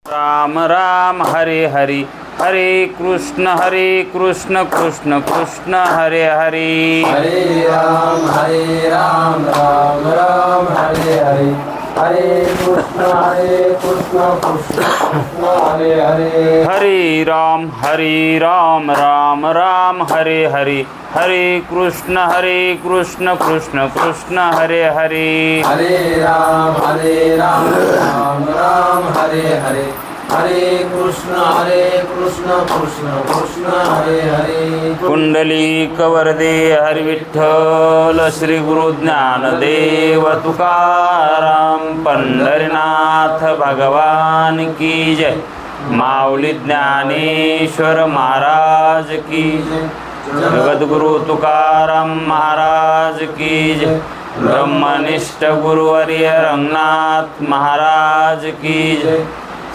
राम राम हरे हरे, हरे कृष्ण कृष्ण कृष्ण हरे हरे. हरे राम राम राम हरे हरे, हरे कृष्ण कृष्ण कृष्ण हरे हरे. हरे राम राम राम हरे हरे, हरे कृष्ण कृष्ण कृष्ण हरे हरे. हरे राम राम राम हरे हरे, हरे कृष्ण कृष्ण कृष्ण हरे हरे. कुंडलिक वरदे हरि विठ्ठल, श्री गुरु ज्ञानदेव तुकाराम पंढरीनाथ भगवान की जय. माऊली ज्ञानेश्वर महाराज की जय. जगद्गुरु तुकाराम महाराज की जय. ब्रह्मनिष्ठ गुरुवर्य रंगनाथ महाराज की जय.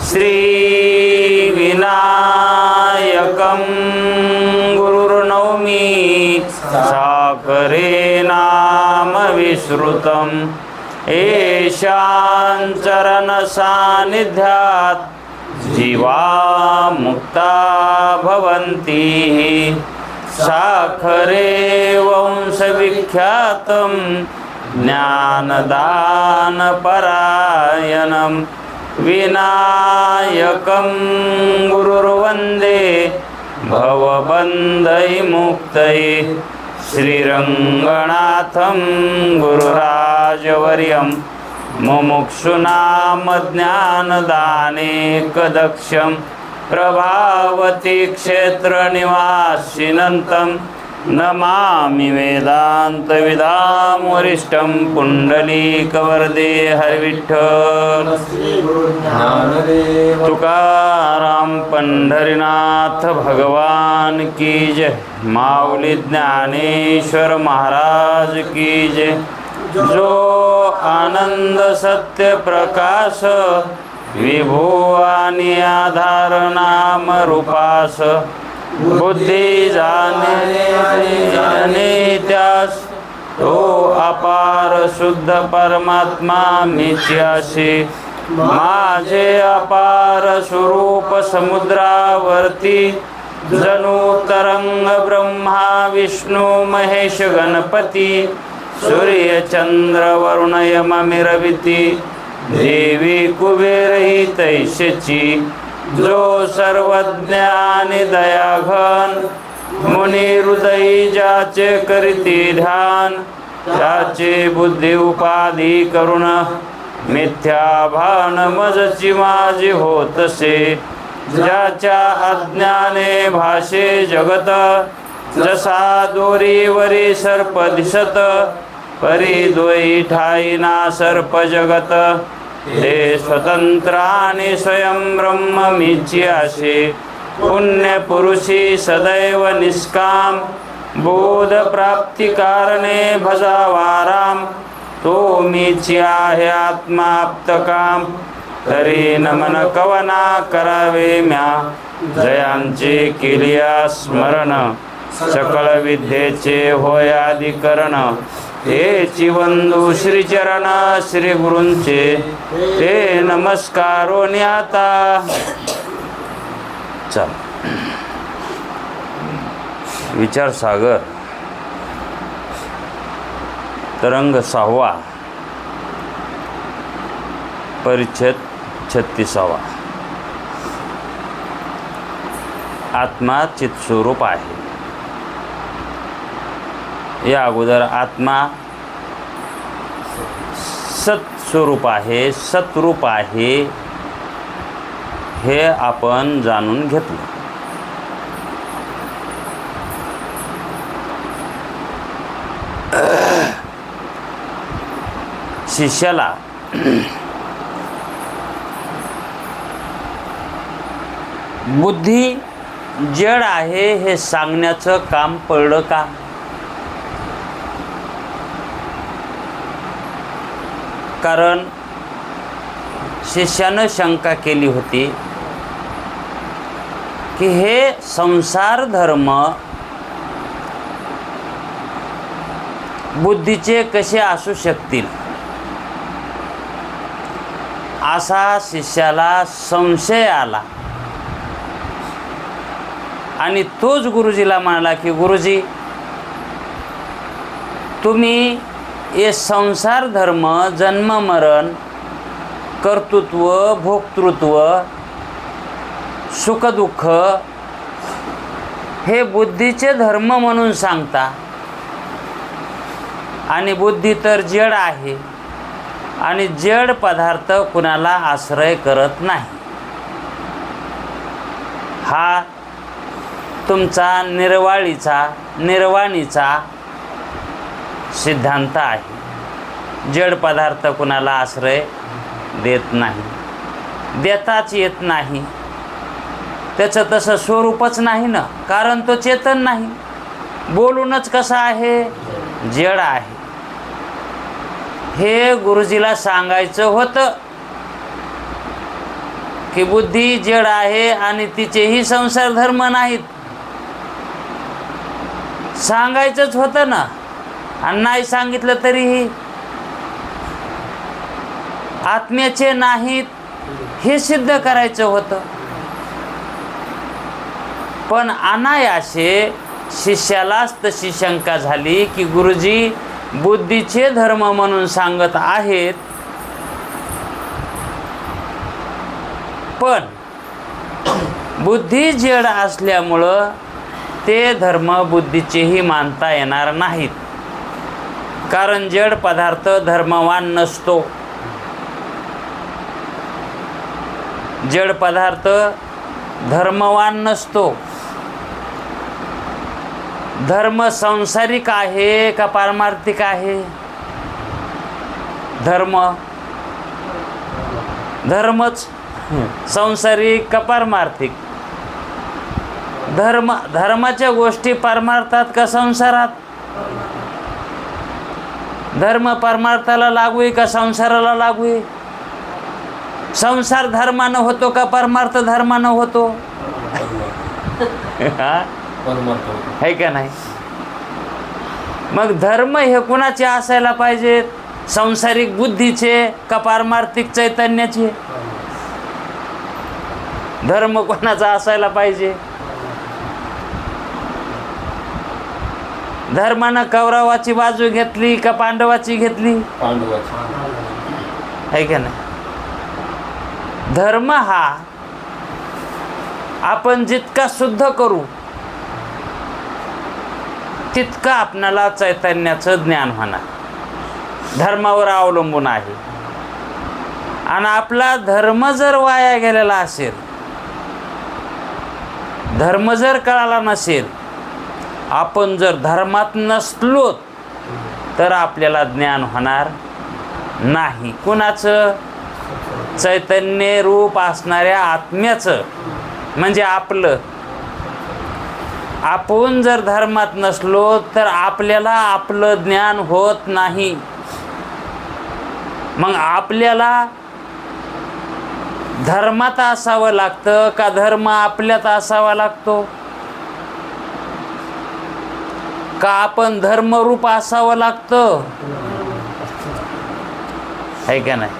श्री विनायकं गुरुर्नौमि साकरे नाम विश्रुतं, येषां चरण सान्निध्यात् जीवा मुक्ता भवन्ति. साखरे वंशविख्यातं ज्ञानदानपरायणं, विनायकं गुरुर्वन्दे भवबन्धविमुक्तये. श्रीरङ्गनाथं गुरुराजवर्यं मुमुक्षूणां ज्ञानदानेकदक्षं, प्रभावती क्षेत्रनिवासिनं नमामि वेदान्तविदां वरिष्ठं. पुण्डलीकवरदे हरिविठ्ठल तुकाराम पंढरीनाथ भगवान की जय. माऊली ज्ञानेश्वर महाराज की जय. जो आनंद सत्य प्रकाश, विभो आणि आधार नाम रूपास, बुद्धी जाणे त्यास, तो अपार शुद्ध परमात्मा मीच्याशी. माझे अपार स्वरूप समुद्रावरती, जणू तरंग ब्रह्मा विष्णू महेश गणपती, सूर्य चंद्र वरुण यम मिरविती, देवी कुबेर ही तैसेची. जो सर्वज्ञ आणि दयाघन, मुनी हृदयी ज्याचे करीती ध्यान, त्याचे बुद्धी उपाधी करुण, मिथ्या भान मजची माझी होतसे. ज्याच्या अज्ञाने भाषे जगत, जसा दोरीवरी सर्प दिसत, परी दोई ठाई ना सर्प जगत. ते स्वतंत्र आणि स्वयं ब्रह्म मीच्याशी. पुण्य पुरुषी सदैव निष्काम, बोध प्राप्ती कारणे भजावा राम. तो मीची आहे आत्माप्तकाम, तरी नमन कवना करावे म्या. जयांचे केलिया स्मरण, सकळ विद्येचे होय अधिकरण. हेची वंदू श्रीचरण श्री गुरूंचे, ते नमस्कारो न्याता. चल विचार सागर तरंग 6वा, परिच्छेद 36वा. आत्मा चित्स्वरूप आहे. या अगोदर आत्मा सत्स्वरूप आहे, सत्रूप आहे, हे आपण जाणून घेतलं. शिष्याला बुद्धी जड आहे हे सांगण्याचं काम पडलं का? कारण शिष्यानं शंका केली होती की हे संसार धर्म बुद्धीचे कसे असू शकतील. असा शिष्याला संशय आला आणि तोच गुरुजीला म्हणाला की गुरुजी, तुम्ही हे संसार धर्म, जन्म मरण, कर्तृत्व, भोक्तृत्व, सुखदुःख हे बुद्धीचे धर्म म्हणून सांगता आणि बुद्धी तर जड आहे आणि जड पदार्थ कुणाला आश्रय करत नाही. हा तुमचा निर्वाणीचा सिद्धांत आहे. जड पदार्थ कुणाला आश्रय देत नाही, देताच येत नाही. त्याचं तसं स्वरूपच नाही ना, कारण तो चेतन नाही. बोलूनच कसा आहे, जड आहे. हे गुरुजीला सांगायचं होतं की बुद्धी जड आहे आणि तिचेही संसार धर्म नाहीत. सांगायचंच होतं ना, आणि नाही सांगितलं तरीही आत्म्याचे नाहीत हे सिद्ध करायचं होतं. पण अनायासे शिष्यालाच तशी शंका झाली की गुरुजी बुद्धीचे धर्म म्हणून सांगत आहेत, पण बुद्धी जड असल्यामुळं ते धर्म बुद्धीचेही मानता येणार नाहीत. कारण जड पदार्थ धर्मवान नसतो. जड पदार्थ धर्मवान नसतो. धर्म सांसारिक आहे का पारमार्थिक आहे? धर्मच सांसारिक का पारमार्थिक? धर्माच्या गोष्टी परमार्थात का संसारात? धर्म परमार्थाला लागू आहे का संसाराला लागू आहे? संसार धर्मानं होतो का परमार्थ धर्मानं होतो? है का नाही? मग धर्म हे कुणाचे असायला पाहिजेत? सांसारिक बुद्धीचे का पारमार्थिक चैतन्याचे? धर्म कोणाचा असायला पाहिजे? धर्मानं कौरवाची बाजू घेतली का पांडवाची घेतली? है का नाही? धर्म हा आपण जितका शुद्ध करू तितका आपणाला चैतन्याचं ज्ञान होणार. धर्मावर अवलंबून आहे. आणि आपला धर्म जर वाया गेलेला असेल, धर्म जर कळाला नसेल, आपण जर धर्मात नसलो तर आपल्याला ज्ञान होणार नाही. कुणाचं? चैतन्य रूप असणाऱ्या आत्म्याचं, म्हणजे आपलं. आपण जर धर्मात नसलो तर आपल्याला आपलं ज्ञान होत नाही. मग आपल्याला धर्मात असावं लागतं का धर्म आपल्यात असावा लागतो? का आपण धर्मरूप असावं लागतं? है का नाही?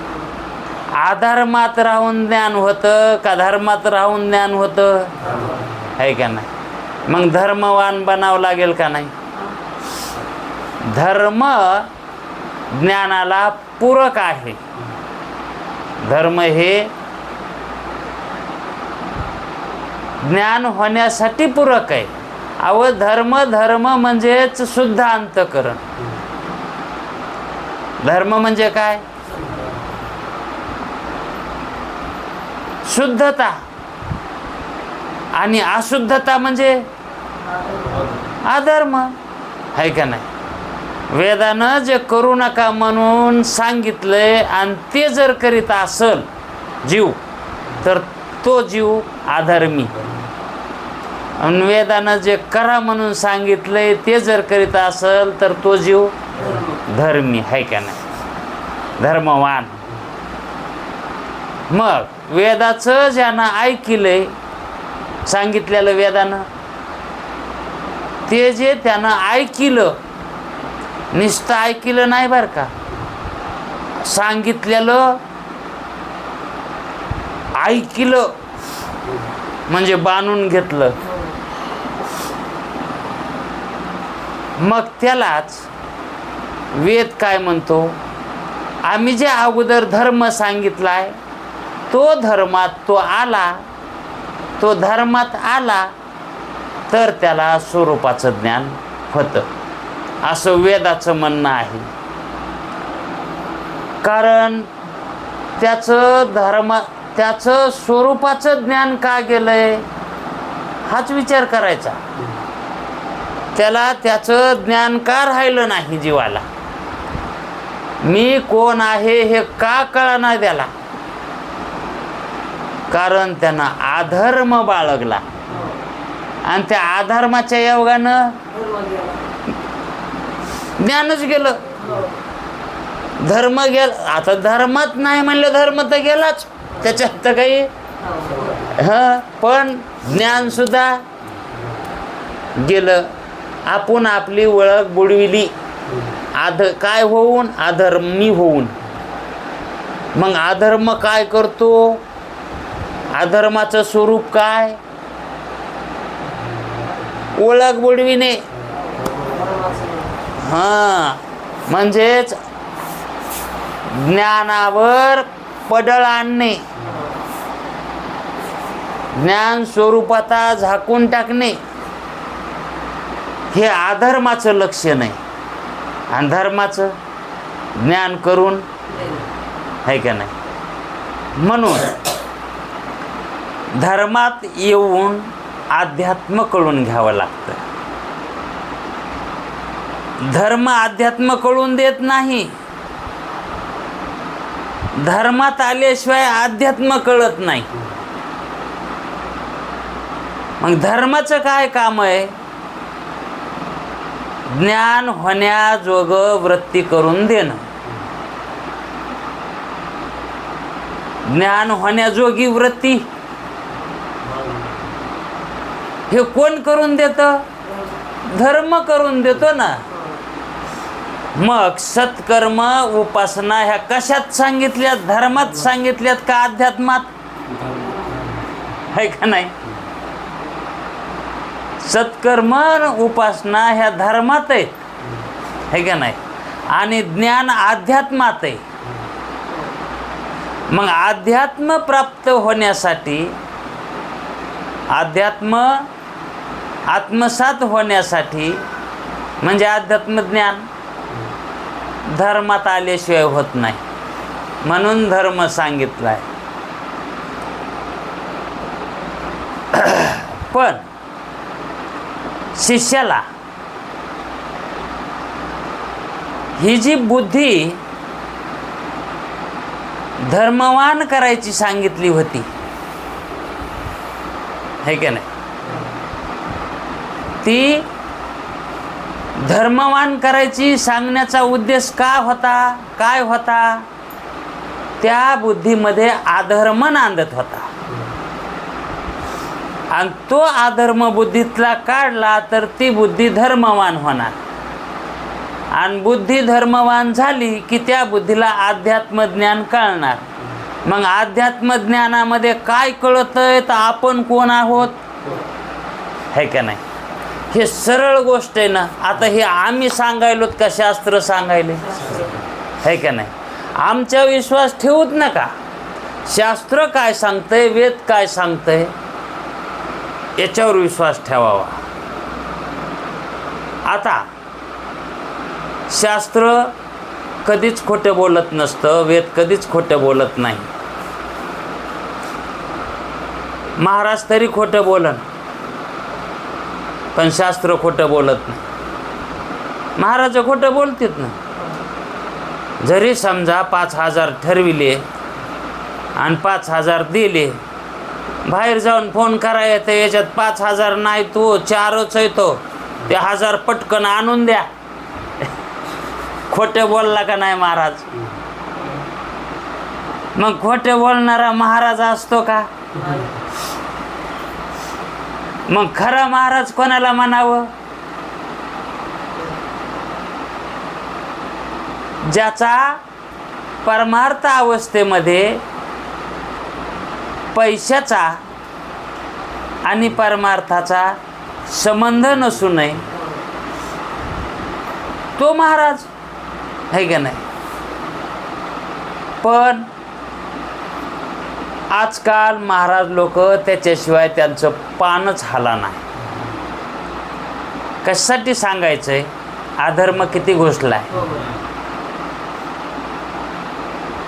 अधर्मात राहून ज्ञान होतं का धर्मात राहून ज्ञान होतं? है का नाही? मग धर्मवान बनावं लागेल का नाही? धर्म ज्ञानाला पूरक आहे. धर्म हे ज्ञान होण्यासाठी पूरक आहे. अव धर्म म्हणजेच शुद्ध अंतःकरण. धर्म म्हणजे काय? शुद्धता. आणि अशुद्धता म्हणजे अधर्म. है का नाही? वेदानं जे करू नका म्हणून सांगितलंय आणि ते जर करीत असल जीव तर तो जीव अधर्मी. आणि वेदानं जे करा म्हणून सांगितलंय ते जर करीत असल तर तो जीव धर्मी. है का नाही? धर्मवान. मग वेदाचं ज्यानं ऐकलंय, सांगितलेलं वेदानं, ते जे त्यानं ऐकलं, नुसतं ऐकलं नाही बरं का, सांगितलेलं ऐकलं म्हणजे बांधून घेतलं. मग त्यालाच वेद काय म्हणतो, आम्ही जे अगोदर धर्म सांगितलाय तो धर्मात तो आला, तो धर्मात आला तर त्याला स्वरूपाचं ज्ञान होतं, असं वेदाचं म्हणणं आहे. कारण त्याचं स्वरूपाचं ज्ञान का गेलंय हाच विचार करायचा. त्याला त्याचं ज्ञान का राहिलं नाही जीवाला, मी कोण आहे हे का कळना त्याला, कारण त्यानं अधर्म बाळगला आणि त्या अधर्माच्या योगानं ज्ञानच गेलं. धर्म गेला, आता धर्मात नाही म्हणलं धर्म तर गेलाच, त्याच्यात तर काही पण ज्ञान सुद्धा गेलं. आपण आपली ओळख बुडविली काय होऊन, अधर्मी होऊन. मग अधर्म काय करतो, अधर्माचं स्वरूप काय, ओळख बुडविणे. म्हणजेच ज्ञानावर पडळ आणणे, ज्ञान स्वरूपाता झाकून टाकणे, हे अधर्माचं लक्षण आहे. आणि धर्माचं ज्ञान करून आहे का नाही. म्हणून धर्मात येऊन अध्यात्म कळून घ्यावं लागतं. धर्म अध्यात्म कळून देत नाही, धर्मात आल्याशिवाय अध्यात्म कळत नाही. मग धर्माचं काय काम आहे, ज्ञान होण्याजोगं वृत्ती करून देणं. ज्ञान होण्याजोगी वृत्ती हे कोण करून देतं, धर्म करून देतो ना. मग सत्कर्म उपासना ह्या कशात सांगितल्यात, धर्मात सांगितल्यात का अध्यात्मात, आहे का नाही. सत्कर्म उपासना ह्या धर्मात आहेत, आहे का नाही. आणि ज्ञान अध्यात्मात आहे. मग अध्यात्म प्राप्त होण्यासाठी, अध्यात्म आत्मसात होण्यासाठी म्हणजे अध्यात्मज्ञान धर्मात आल्याशिवाय होत नाही. म्हणून धर्म सांगितलाय. पण शिष्याला ही जी बुद्धी धर्मवान करायची सांगितली होती, है का नाही, ती धर्मवान करायची सांगण्याचा उद्देश का होता, काय होता, त्या बुद्धीमध्ये अधर्म नांदत होता. आणि तो अधर्म बुद्धीतला काढला तर ती बुद्धी धर्मवान होणार. आणि बुद्धी धर्मवान झाली की त्या बुद्धीला अध्यात्मज्ञान कळणार. मग अध्यात्मज्ञानामध्ये काय कळतंय तर आपण कोण आहोत, है का नाही. हे सरळ गोष्ट आहे ना. आता हे आम्ही सांगायलोत का शास्त्र सांगायले, है का नाही. आमच्या विश्वास ठेवूच नका. शास्त्र काय सांगतंय, वेद काय सांगतंय याच्यावर विश्वास ठेवावा. आता शास्त्र कधीच खोटं बोलत नसतं, वेद कधीच खोटं बोलत नाही. महाराज तरी खोटं बोलन, पण शास्त्र खोटं बोलत नाही. महाराज खोटं बोलतात ना. जरी समजा 5,000 ठरविले आणि 5,000 दिले, बाहेर जाऊन फोन करायचं तर याच्यात 5,000 नाही, तो 4च येतो, ते 1000 पटकन आणून द्या. खोटे बोलला का नाही महाराज. मग खोटे बोलणारा महाराज असतो का. मग खरा महाराज कोणाला म्हणावं, ज्याचा परमार्थ अवस्थेमध्ये पैशाचा आणि परमार्थाचा संबंध नसू नये तो महाराज आहे का नाही. पण आजकाल महाराज लोक त्याच्याशिवाय त्यांचं पानच हाला नाही. कशासाठी सांगायचंय, अधर्म किती घुसलाय.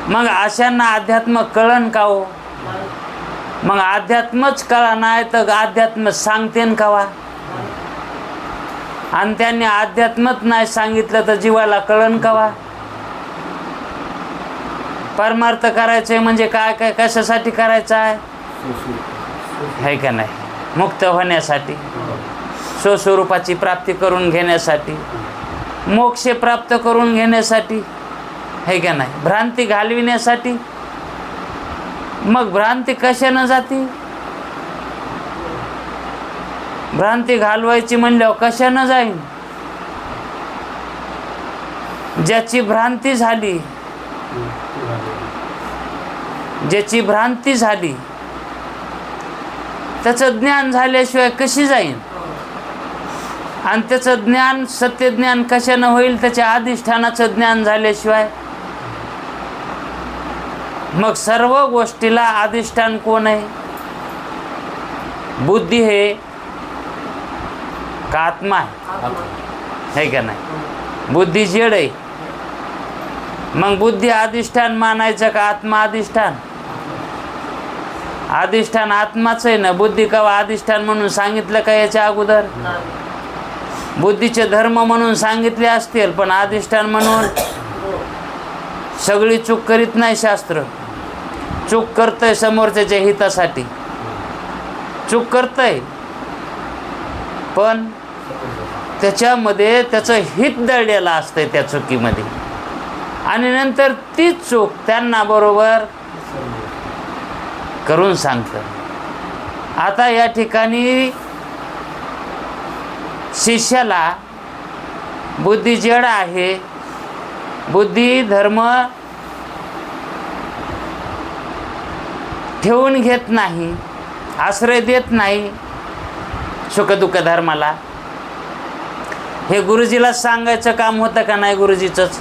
मग अशांना अध्यात्म कळण का हो. मग अध्यात्मच कळा नाही तर अध्यात्म सांगतेन कावा. आणि त्यांनी अध्यात्मच नाही सांगितलं तर जीवाला कळण कावा. परमार्थ करायचंय म्हणजे काय काय कशासाठी करायचं आहे का नाही. मुक्त होण्यासाठी, स्वस्वरूपाची प्राप्ती करून घेण्यासाठी, मोक्ष प्राप्त करून घेण्यासाठी आहे का नाही. भ्रांती घालविण्यासाठी. मग भ्रांती कशानं जाती. भ्रांती घालवायची म्हणल्यावर कशानं जाईन. ज्याची भ्रांती झाली, ज्याची भ्रांती झाली त्याचं ज्ञान झाल्याशिवाय कशी जाईन. आणि त्याचं ज्ञान, सत्यज्ञान कशानं होईल, त्याच्या अधिष्ठानाचं ज्ञान झाल्याशिवाय. मग सर्व गोष्टीला अधिष्ठान कोण आहे. बुद्धी आहे का आत्मा आहे का नाही. बुद्धी जड आहे. मग बुद्धी अधिष्ठान मानायचं का आत्मा अधिष्ठान. अधिष्ठान आत्माच आहे ना. बुद्धी कवा अधिष्ठान म्हणून सांगितलं का याच्या अगोदर. बुद्धीचे धर्म म्हणून सांगितले असतील पण अधिष्ठान म्हणून. सगळी चूक करीत नाही शास्त्र. चूक करतंय समोरच्याच्या हितासाठी. चूक करतंय पण त्याच्यामध्ये त्याचं हित दडलेलं असतंय त्या चुकीमध्ये. आणि नंतर तीच चूक त्यांना बरोबर करून सांगतं. आता या ठिकाणी शिष्याला बुद्धी जड आहे. बुद्धी धर्म ठेवून घेत नाही, आश्रय देत नाही सुखदुःख धर्माला. हे गुरुजीला सांगायचं काम होतं का नाही गुरुजीचंच.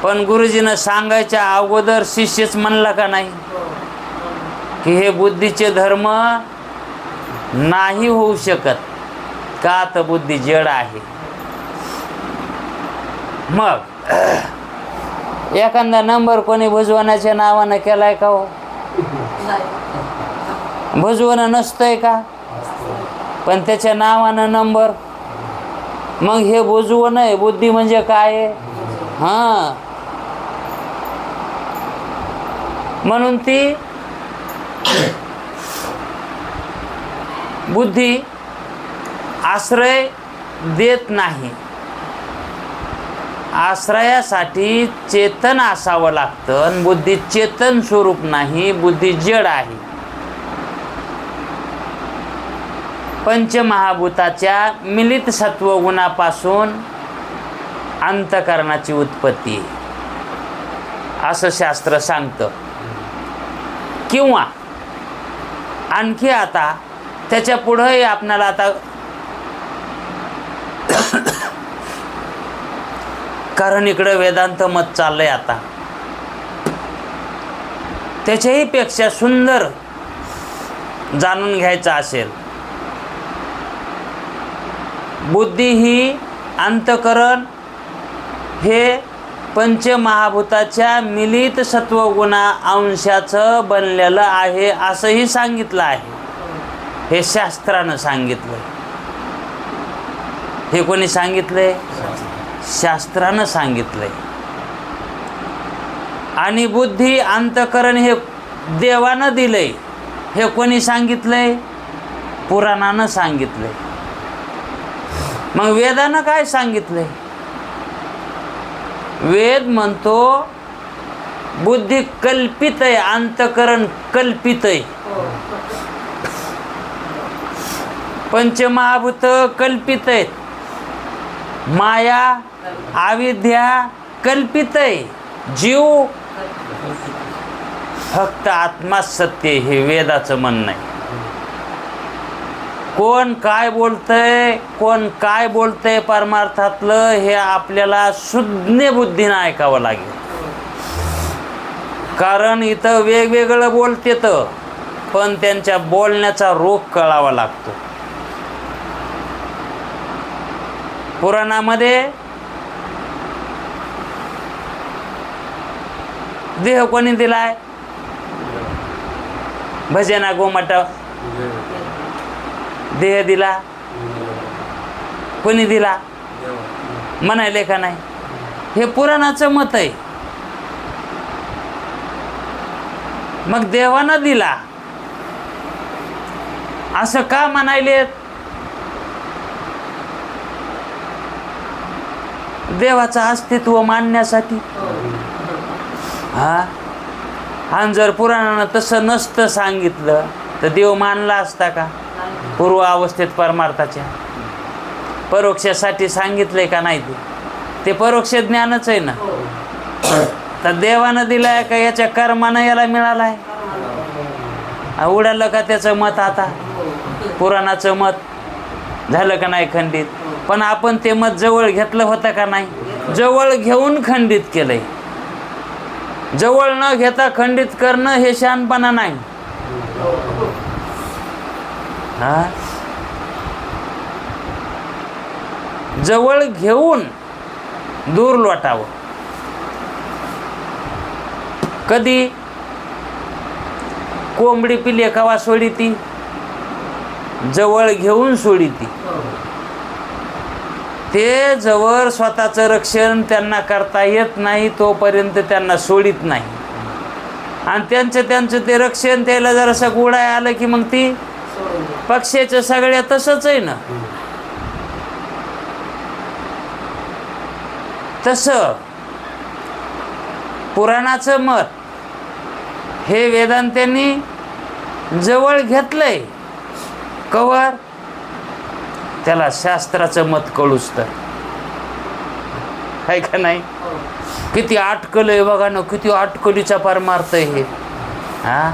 पण गुरुजीनं सांगायच्या अगोदर शिष्यच म्हणला का नाही की हे बुद्धीचे धर्म नाही होऊ शकत का तर बुद्धी जड आहे. मग एखादा नंबर कोणी भुजवण्याच्या नावानं केलाय का हो. भुजवणं नसतंय का पण त्याच्या नावानं नंबर. मग हे भुजवणं आहे. बुद्धी म्हणजे काय आहे. हां म्हणून ती बुद्धी आश्रय देत नाही. आश्रयासाठी चेतन असावं लागतं आणि बुद्धी चेतन स्वरूप नाही. बुद्धी जड आहे. पंचमहाभूताच्या मिलित सत्वगुणापासून अंतःकरणाची उत्पत्ती असं शास्त्र सांगतं. किंवा आणखी आता त्याच्या पुढंही आपणाला आता कारण इकडं वेदांत मत चाललंय आता. त्याच्याही पेक्षा सुंदर जाणून घ्यायचं असेल. बुद्धी ही अंतःकरण हे पंचमहाभूताच्या मिलित सत्वगुणा अंशाचं बनलेलं आहे असंही सांगितलं आहे. हे शास्त्रानं सांगितलं. हे कोणी सांगितलंय. शास्त्रानं सांगितलंय. आणि बुद्धी अंतःकरण हे देवानं दिलंय. हे कोणी सांगितलंय. पुराणानं सांगितलंय. मग वेदानं काय सांगितलंय. वेद म्हणतो बुद्धी कल्पित आहे, अंतःकरण कल्पित आहे. पंचमहाभूत कल्पित आहेत. माया अविद्या कल्पित आहे. जीव फक्त आत्माच सत्य हे वेदाचं म्हणणं आहे. कोण काय बोलतंय परमार्थातलं हे आपल्याला शुद्ध बुद्धीनं ऐकावं लागेल. कारण इथं वेगवेगळं बोलते तर पण त्यांच्या बोलण्याचा रोग कळावा लागतो. पुराणामध्ये देह कोणी दिलाय? भजना गोमाट देह दिला कोणी दिला म्हणायले का नाही? हे पुराणाचं मत आहे. मग देवानं दिला असं का म्हणायले? देवाचं अस्तित्व मानण्यासाठी. हा, आणि जर पुराणानं तसं नसतं सांगितलं तर देव मानला असता का? पूर्व अवस्थेत परमार्थाच्या परोक्षासाठी सांगितलंय का नाही? ते परोक्ष ज्ञानच आहे ना. तर देवानं दिलाय का याच्या कर्मानं याला मिळालाय? उडालं का त्याचं मत? आता पुराणाचं मत झालं का नाही खंडित? पण आपण ते मत जवळ घेतलं होतं का नाही? जवळ घेऊन खंडित केलंय. जवळ न घेता खंडित करणं हे शहाणपणा नाही. हा, जवळ घेऊन दूर लोटावं. कधी कोंबडी पिल्ले कवा सोडी ती? जवळ घेऊन सोडी ती. ते जवळ स्वतःचं रक्षण त्यांना करता येत नाही तोपर्यंत त्यांना सोडित नाही. आणि त्यांचं ते रक्षण त्याला जरासं गुडाय आलं की मग ती पक्ष्याचं सगळ्या तसंच आहे ना. तसं पुराणाचं मत हे वेदांत्यांनी जवळ घेतलंय. कवर त्याला शास्त्राचं मत कळूच तर आहे का नाही? किती अटकल आहे बघा ना, किती अटकलीचा परमार्थ आहे हे. हा,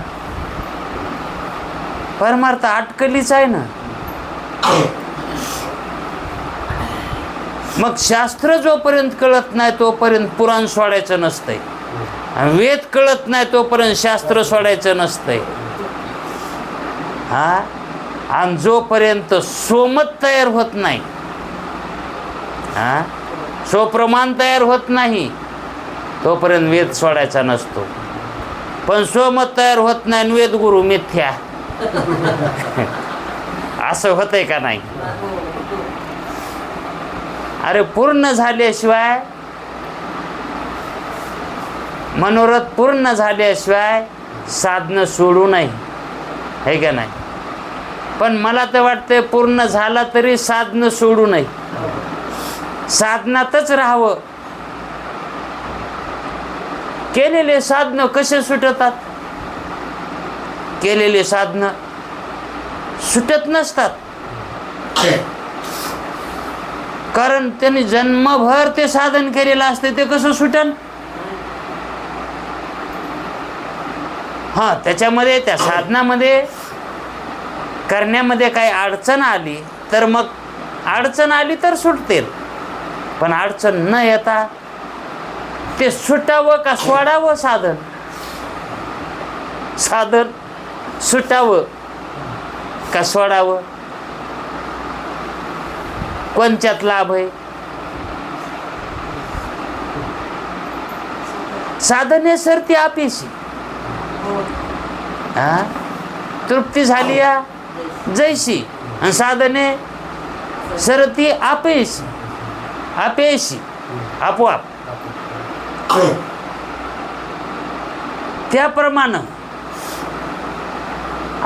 परमार्थ अटकलीचा आहे ना. मग शास्त्र जोपर्यंत कळत नाही तोपर्यंत पुराण सोडायचं नसतंय. वेद कळत नाही तोपर्यंत शास्त्र सोडायचं नसतंय. हा, आणि जोपर्यंत सोमत तयार होत नाही, हा, स्वप्रमाण तयार होत नाही तोपर्यंत वेद सोडायचा नसतो. पण सोमत तयार होत नाही वेद गुरु मिथ्या असं होतंय का नाही? अरे पूर्ण झाल्याशिवाय, मनोरथ पूर्ण झाल्याशिवाय साधनं सोडू नाही, है का नाही? पण मला तर वाटतंय पूर्ण झाला तरी साधनं सोडू नये, साधनातच राहावं. केलेले साधनं कसे सुटतात? केलेले साधनं सुटत नसतात. कारण त्यांनी जन्मभर ते साधन केलेलं असते, ते कसं सुटन? हा, त्याच्यामध्ये त्या साधनामध्ये करण्यामध्ये काही अडचण आली तर मग अडचण आली तर सुटतील. पण अडचण न येता ते सुटावं का सोडावं? साधन साधन सुटावं का सोडावं? कोणत्यात लाभ आहे? साधने सरती आपीशी. हा, तृप्ती झाली या जैशी, आणि साधने सरती आपेशी, आपेशी आपोआप. त्याप्रमाणे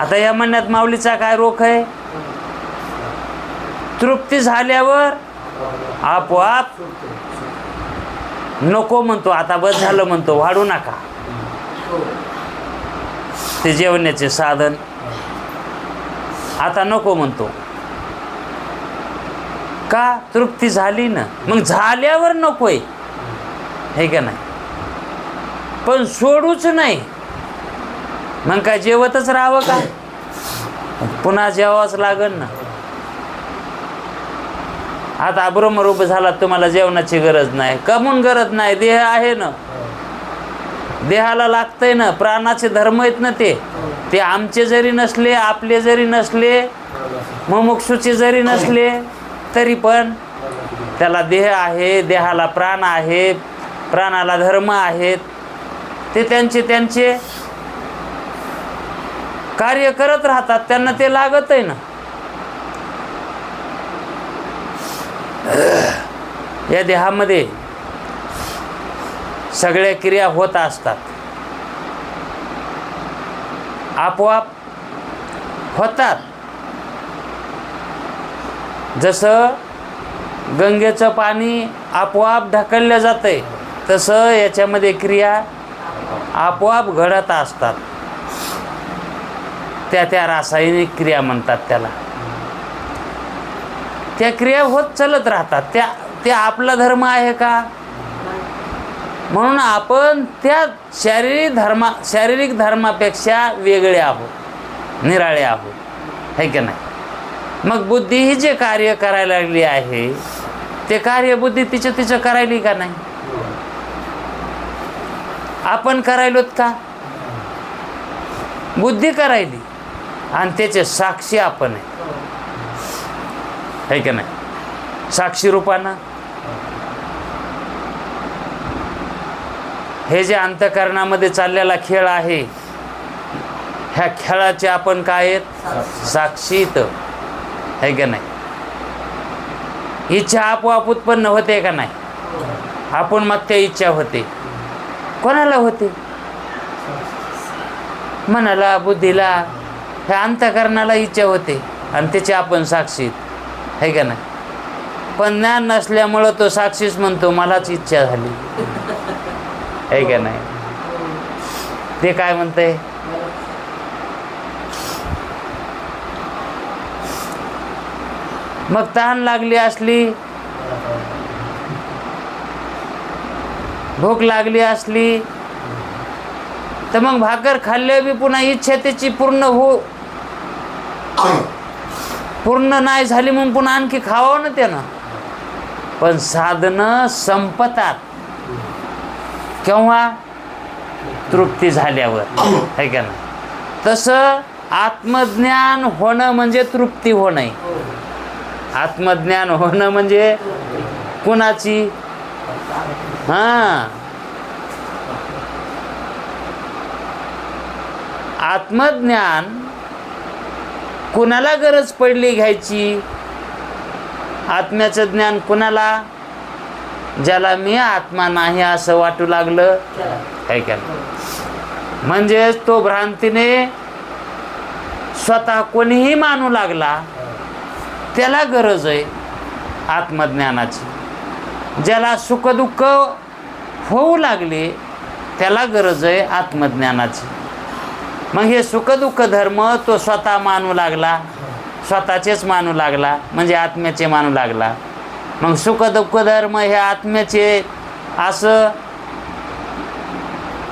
आता या म्हणण्यात माऊलीचा काय रोख आहे? तृप्ती झाल्यावर आपोआप नको म्हणतो, आता बस झालं म्हणतो, वाढू नका. ते जेवण्याचे साधन आता नको म्हणतो. का? तृप्ती झाली ना. मग झाल्यावर नकोय, हे का नाही? पण सोडूच नाही. मग काय जेवतच राहावं का? पुन्हा जेवावंच लागेल ना. आता ब्रह्मरूप झाला, तुम्हाला जेवणाची गरज नाही. कमून गरज नाही? देह आहे ना, देहाला लागतंय ना. प्राणाचे धर्म आहेत ना ते आमचे जरी नसले, आपले जरी नसले, मुमुक्षूचे जरी नसले, तरी पण त्याला देह आहे, देहाला प्राण आहे, प्राणाला धर्म आहेत. ते त्यांचे कार्य करत राहतात, त्यांना ते लागत आहे ना. या देहामध्ये सगळ्या क्रिया होत असतात, आपोआप होतात. जसं गंगेचं पाणी आपोआप ढकललं जातंय, तसं याच्यामध्ये क्रिया आपोआप घडत असतात. त्या रासायनिक क्रिया म्हणतात त्याला. त्या क्रिया होत चालत राहतात. त्या आपला धर्म आहे का? म्हणून आपण त्या शारीरिक धर्मापेक्षा वेगळे आहोत, निराळे आहोत, है की नाही? मग बुद्धी ही जे कार्य करायला लागली आहे, ते कार्य बुद्धी तिचं करायली का नाही? आपण करायलोत का? बुद्धी करायली, आणि त्याचे साक्षी आपण आहे, है की नाही? साक्षी रूपानं हे जे अंतःकरणामध्ये चाललेला खेळ आहे, ह्या खेळाचे आपण काय आहेत? साक्षीत, है की नाही? इच्छा आपोआप उत्पन्न होते का नाही? आपण मग त्या इच्छा होते. कोणाला होते? मनाला, बुद्धीला, ह्या अंतःकरणाला इच्छा होते, आणि त्याची आपण साक्षीत, है का नाही? पण ज्ञान नसल्यामुळं तो साक्षीच म्हणतो मलाच इच्छा झाली, है का नाही? ते काय म्हणते? मग तहान लागली असली, भूक लागली असली, तर मग भाकर खाल्ल्यावर बी पुन्हा इच्छा त्याची पूर्ण नाही झाली म्हणून पुन्हा आणखी खावं ना त्यानं. पण साधनं संपतात केव्हा? तृप्ती झाल्यावर, है का नाही? तसं आत्मज्ञान होणं म्हणजे तृप्ती होणं. आत्मज्ञान होणं म्हणजे कुणाची? आत्मज्ञान कुणाला गरज पडली घ्यायची? आत्म्याचं ज्ञान कुणाला? ज्याला मी आत्मा नाही असं वाटू लागलं, काय केलं? म्हणजेच तो भ्रांतीने स्वतः कोणीही मानू लागला, त्याला गरज आहे आत्मज्ञानाची. ज्याला सुखदुःख होऊ लागले, त्याला गरज आहे आत्मज्ञानाची. मग हे सुखदुःख धर्म तो स्वतः मानू लागला, स्वतःचेच मानू लागला, म्हणजे आत्म्याचे मानू लागला. मग सुखदुःख धर्म हे आत्म्याचे असं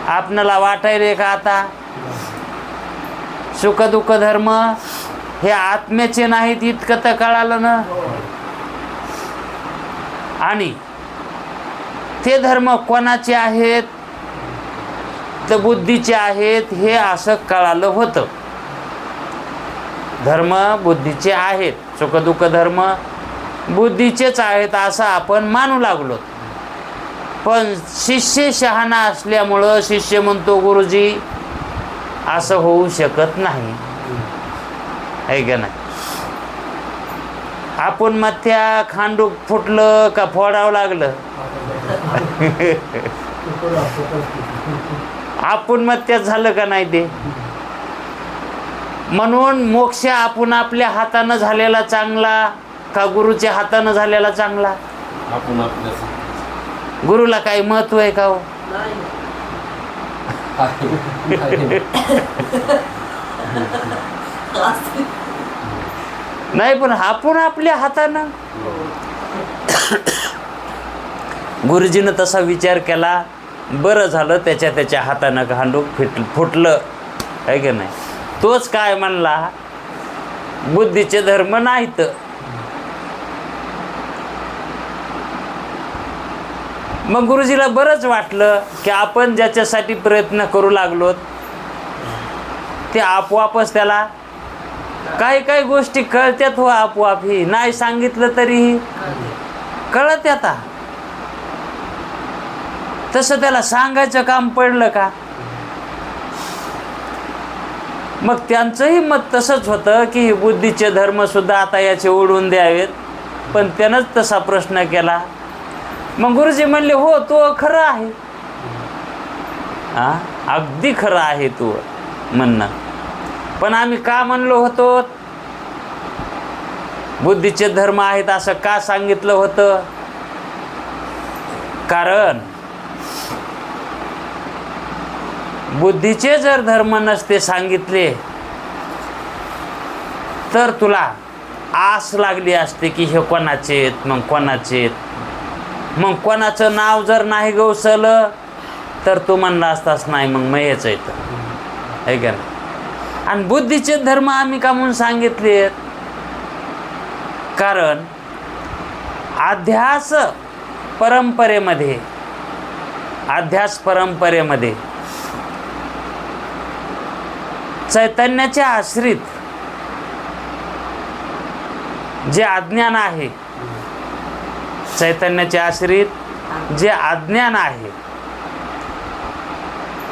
आपणाला वाटायले का? आता सुखदुःख धर्म हे आत्म्याचे नाहीत इतकं तर कळालं ना. आणि ते धर्म कोणाचे आहेत? तर बुद्धीचे आहेत, हे असं कळालं होतं. धर्म बुद्धीचे आहेत, सुखदुःख धर्म बुद्धीचेच आहेत असं आपण मानू लागलो. पण शिष्य शहाणा असल्यामुळं शिष्य म्हणतो गुरुजी असं होऊ शकत नाही, है का नाही? आपण मथ्या खांडूक फुटलं का फोडावं लागलं? आपण मथ्याच झालं का नाही ते? म्हणून मोक्ष आपण आपल्या हातानं झालेला चांगला का गुरुच्या हातानं झालेला चांगला? आपण आपल्या गुरुला काही महत्व आहे का हो? नाही, पण आपण आपल्या हातानं. गुरुजीनं तसा विचार केला, बरं झालं त्याच्या हातानं खांडूक फुटलं, आहे की नाही. तोच काय म्हणला, बुद्धीचे धर्म नाहीत. मग गुरुजीला बरंच वाटलं की आपण ज्याच्यासाठी प्रयत्न करू लागलो ते आपोआपच त्याला काही काही गोष्टी कळत्यात हो, आपोआप. ही नाही सांगितलं तरीही कळत आता. तसं त्याला सांगायचं काम पडलं का. मग त्यांचंही मत तसंच होतं की हे बुद्धीचे धर्म सुद्धा आता याचे ओढून द्यावेत. पण त्यानंच तसा प्रश्न केला. मग गुरुजी म्हणले हो तो खरं आहे. हा, अगदी खरं आहे तू म्हणणं. पण आम्ही का म्हणलो होतो बुद्धीचे धर्म आहेत असं का सांगितलं होतं. कारण बुद्धीचे जर धर्म नसते सांगितले तर तुला आस लागली असते की हे कोणाचे आहेत, मग कोणाचे आहेत. मग कोणाचं नाव जर नाही गवसलं तर तू म्हणला असतास नाही मग मयच येतं, आहे का नाही. आणि बुद्धीचे धर्म आम्ही का म्हणून सांगितले, कारण अध्यास परंपरेमध्ये चैतन्याच्या आश्रित जे अज्ञान आहे, चैतन्याचे आश्रित जे अज्ञान आहे,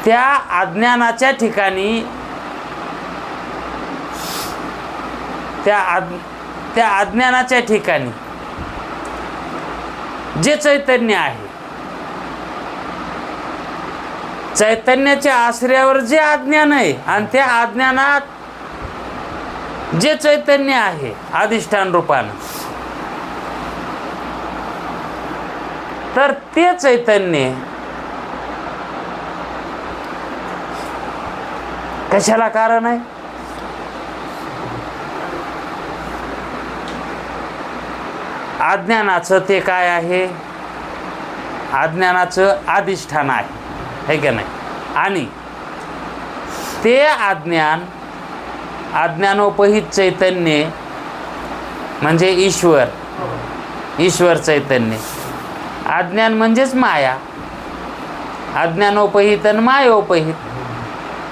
त्या अज्ञानाच्या ठिकाणी त्या अज्ञानाच्या ठिकाणी जे चैतन्य आहे, चैतन्याच्या आश्रयावर जे अज्ञान आहे आणि त्या अज्ञानात जे चैतन्य आहे अधिष्ठान रूपानं, तर ते चैतन्य कशाला कारण आहे. अज्ञानाचं ते काय आहे, अज्ञानाचं अधिष्ठान आहे, है का नाही. आणि ते अज्ञानोपहित चैतन्य म्हणजे ईश्वर चैतन्य. अज्ञान म्हणजेच माया, अज्ञानोपहित आणि मायोपहित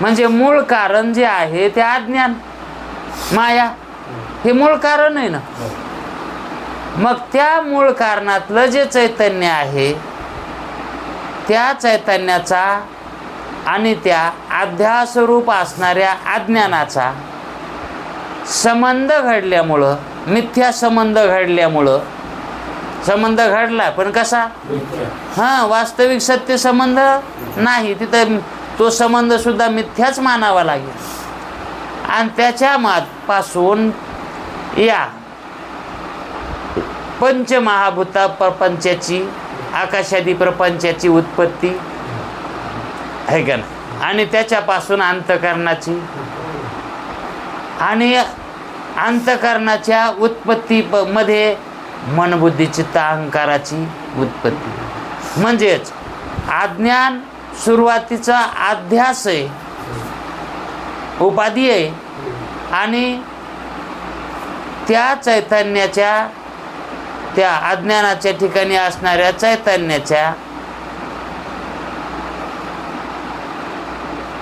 म्हणजे मूळ कारण जे आहे ते अज्ञान, माया हे मूळ कारण आहे ना. मग त्या मूळ कारणातलं जे चैतन्य आहे त्या चैतन्याचा आणि त्या अध्यासरूप असणाऱ्या अज्ञानाचा संबंध घडल्यामुळं, मिथ्या संबंध घडल्यामुळं, संबंध घडला पण कसा, हां वास्तविक सत्य संबंध नाही, तिथं तो संबंध सुद्धा मिथ्याच मानावा लागेल. आणि त्याच्या पासून या पंचमहाभूता प्रपंचाची, आकाशादी प्रपंचाची उत्पत्ती आहे का नाही. आणि त्याच्यापासून अंतःकरणाची, आणि अंतःकरणाच्या उत्पत्ती मध्ये मनबुद्धी चित्त अहंकाराची उत्पत्ती. म्हणजेच अज्ञान सुरुवातीचा अध्यास आहे, उपाधी आहे. आणि त्या चैतन्याच्या, त्या अज्ञानाच्या ठिकाणी असणाऱ्या चैतन्याच्या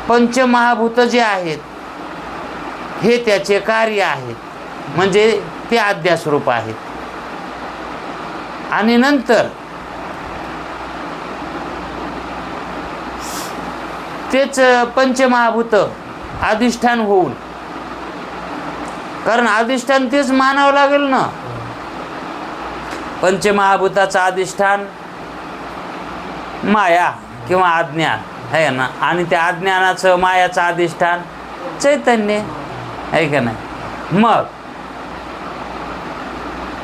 पंचमहाभूत जे आहेत हे त्याचे कार्य आहेत, म्हणजे ते अध्यासरूप आहेत. आणि नंतर तेच पंचमहाभूत अधिष्ठान होऊन, कारण अधिष्ठान तेच मानावं लागेल ना. पंचमहाभूताचं अधिष्ठान माया किंवा अज्ञान आहे ना, आणि त्या अज्ञानाचं मायाचं अधिष्ठान चैतन्य आहे का नाही. मग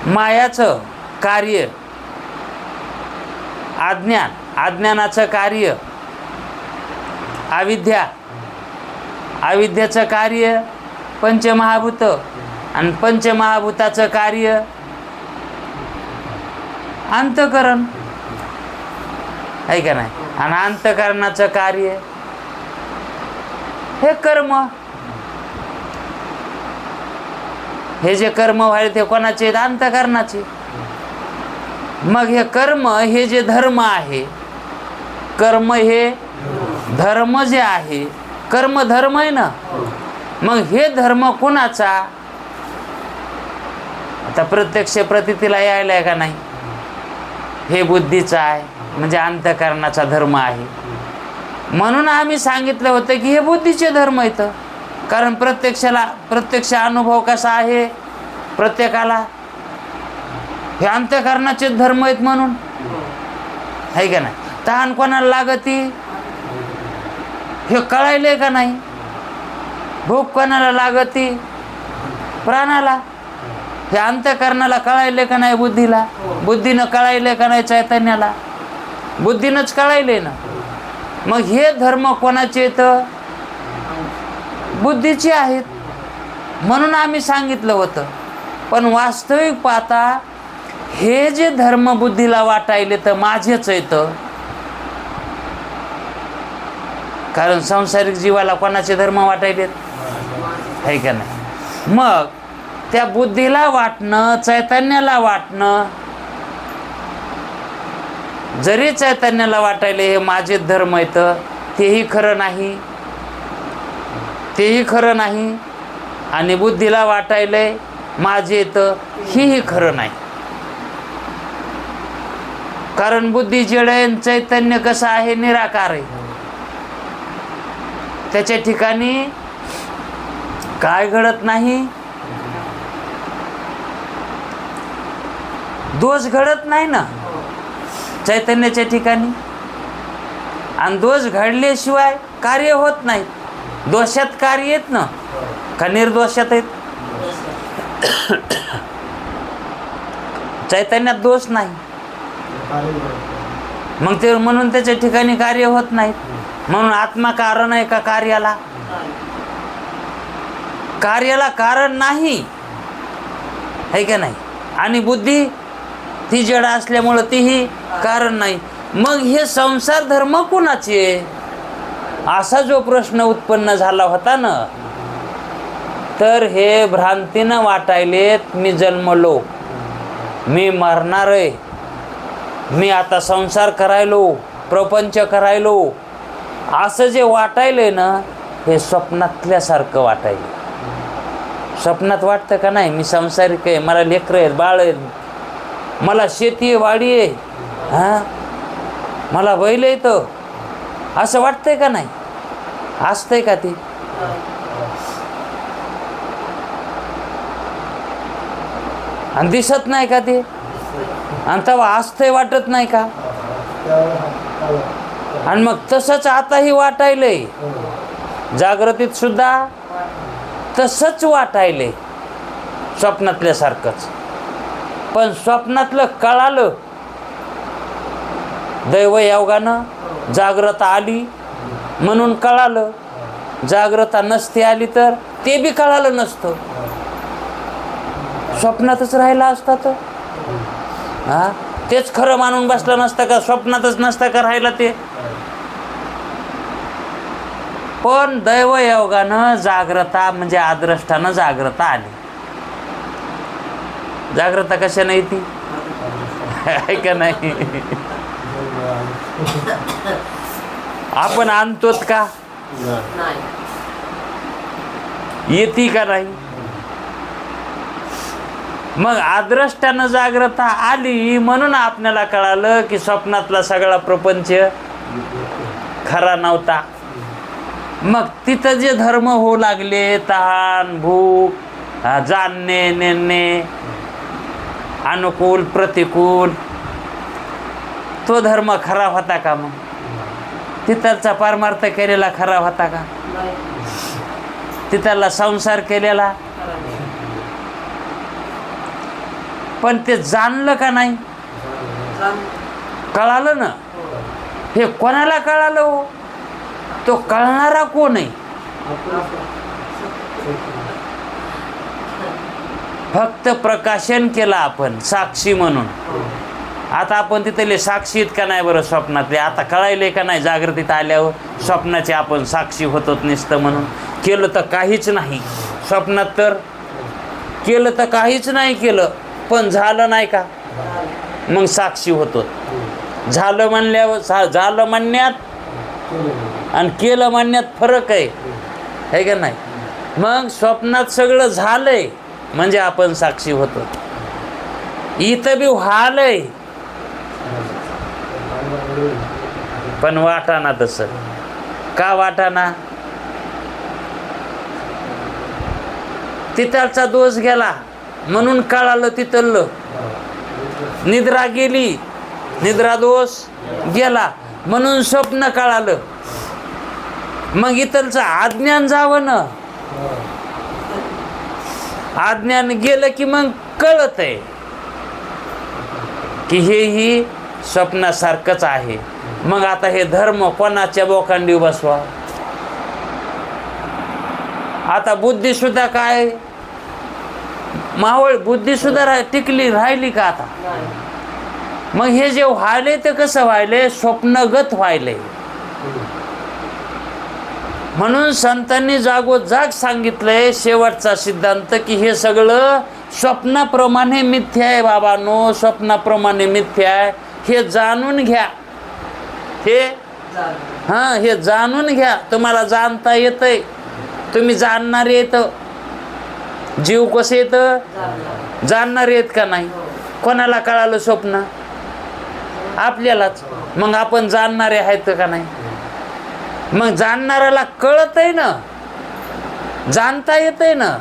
मायाचं कार्य अज्ञान, अज्ञानाचं कार्य अविद्या, अविद्याचं कार्य पंचमहाभूत, आणि पंचमहाभूताचं कार्य अंतःकरण आहे का नाही. आणि अंतःकरणाचं कार्य हे कर्म. हे जे कर्म व्हायले ते कोणाचे आहेत? अंतःकरणाचे. मग हे कर्म हे जे धर्म आहे, कर्म हे धर्म जे आहे, कर्म धर्म आहे ना. मग हे धर्म कोणाचा? आता प्रत्यक्ष प्रतीतीला यायला आहे का नाही? हे बुद्धीचा आहे, म्हणजे अंतःकरणाचा धर्म आहे. म्हणून आम्ही सांगितलं होतं की हे बुद्धीचे धर्म आहेत. कारण प्रत्यक्ष अनुभव कसा आहे प्रत्येकाला? हे अंतःकरणाचे धर्म आहेत म्हणून, आहे का नाही? तहान कोणाला लागती हे कळायले का नाही? भूक कोणाला लागती? प्राणाला. हे अंतःकरणाला कळायले का नाही? बुद्धीला. बुद्धीनं कळायले का नाही? चैतन्याला. बुद्धीनंच कळायले ना. मग हे धर्म कोणाचे आहेत? बुद्धीचे आहेत. म्हणून आम्ही सांगितलं होतं. पण वास्तविक पाहता हे जे धर्म बुद्धीला वाटायले तर माझेच आहेत. कारण सांसारिक जीवाला कोणाचे धर्म वाटायलेत? आहे का नाही? मग त्या बुद्धीला वाटणं, चैतन्याला वाटणं, जरी चैतन्याला वाटायले हे माझे धर्म आहेत, तेही खरं नाही. तेही खरं नाही. आणि बुद्धीला वाटायले माझे येतं, हेही खरं नाही. कारण बुद्धी जड आहे, चैतन्य कसं आहे? निराकार आहे. त्याच्या ठिकाणी काय घडत नाही? दोष घडत नाही ना चैतन्याच्या ठिकाणी. आणि दोष घडल्याशिवाय कार्य होत नाही. दोषात कार्य आहेत ना का निर्दोषात आहेत? चैतन्यात दोष नाही. मग ते म्हणून त्याच्या ठिकाणी कार्य होत नाहीत. म्हणून आत्मा कारण आहे का कार्याला? कार्याला कारण नाही, आहे का नाही? आणि बुद्धी ती जड असल्यामुळं तीही कारण नाही. मग हे संसार धर्म कोणाचे? असा जो प्रश्न उत्पन्न झाला होता ना, तर हे भ्रांतीनं वाटायलेत मी जन्मलो, मी मरणार आहे, मी आता संसार करायलो, प्रपंच करायलो, असं जे वाटायले ना, हे स्वप्नातल्यासारखं वाटायले. स्वप्नात वाटतं का नाही मी संसारिक आहे, मला लेकरं आहेत, बाळ आहेत, मला शेती आहे, वाडी आहे, हां मला बैल येतं, असं वाटतंय का नाही? असतंय का ते? आणि दिसत नाही का ते? आणि तेव्हा असतंय वाटत नाही का? आणि मग तसंच आताही वाटायलंय. जागृतीत सुद्धा तसंच वाटायलंय, स्वप्नातल्यासारखंच. पण स्वप्नातलं कळालं, दैवयोगानं जागृता आली म्हणून कळालं. जागृता नसती आली तर ते बी कळालं नसतं, स्वप्नातच राहिला असता तर. हा तेच खरं मानून बसलं नसतं का? स्वप्नातच नसतं का राहिला ते? पण दैवयोगानं जागृता म्हणजे आदृष्टानं जागृता आली. जागृता कशाने येते? आहे का नाही? आपण आणतोत का? येते का नाही? मग आदृष्टानं जागृता आली म्हणून आपल्याला कळालं की स्वप्नातला सगळा प्रपंच खरा नव्हता. मग तिथं जे धर्म होऊ लागले, तहान भूक, जाणणे नेणे, अनुकूल प्रतिकूल, तो धर्म खरा होता का? मग तिथलचा परमार्थ केलेला खरा होता का? तिथला संसार केलेला? पण ते जाणलं का नाही? कळालं ना. हे कोणाला कळालं हो? तो कळणारा कोण आहे? फक्त प्रकाशन केलं आपण साक्षी म्हणून. आता आपण तिथले साक्षी आहेत का नाही बरं स्वप्नातले? आता कळायले का नाही जागृतीत आल्यावर स्वप्नाचे आपण साक्षी होतोच नुसतं म्हणून? केलं तर काहीच नाही स्वप्नात, तर केलं तर काहीच नाही केलं, पण झालं नाही का मग साक्षी होतो. झालं म्हणल्यावर झालं म्हणण्यात आणि केलं म्हणण्यात फरक आहे का नाही? मग स्वप्नात सगळं झालंय म्हणजे आपण साक्षी होतो. इथं बी व्हालंय पण वाटाना. तसं का वाटाना? तिथलचा दोष गेला म्हणून कळालं तिथलं. निद्रा गेली, निद्रा दोष गेला म्हणून स्वप्न कळालं. मग इथलचं अज्ञान जावं ना, अज्ञान गेलं की मग कळत आहे की हेही स्वप्नासारखंच आहे. मग आता हे धर्म कोणाच्या बोकांडी बसवा? आता बुद्धी सुद्धा काय मावळ, बुद्धी सुद्धा टिकली राहिली का आता? मग हे जे व्हायले ते कसं व्हायले? स्वप्नगत व्हायले. म्हणून संतांनी जागोजाग सांगितलंय शेवटचा सिद्धांत की हे सगळं स्वप्नाप्रमाणे मिथ्या आहे बाबांनो, स्वप्नाप्रमाणे मिथ्या आहे. हे जाणून घ्या, हे जाणून घ्या. तुम्हाला जाणता येतंय, तुम्ही जाणणार येत. जीव कसे येतं? जाणणार येत का नाही? कोणाला कळालं स्वप्न? आपल्यालाच. मग आपण जाणणारे आहेत का नाही? मग जाणणाऱ्याला कळत आहे ना, जाणता येतंय ना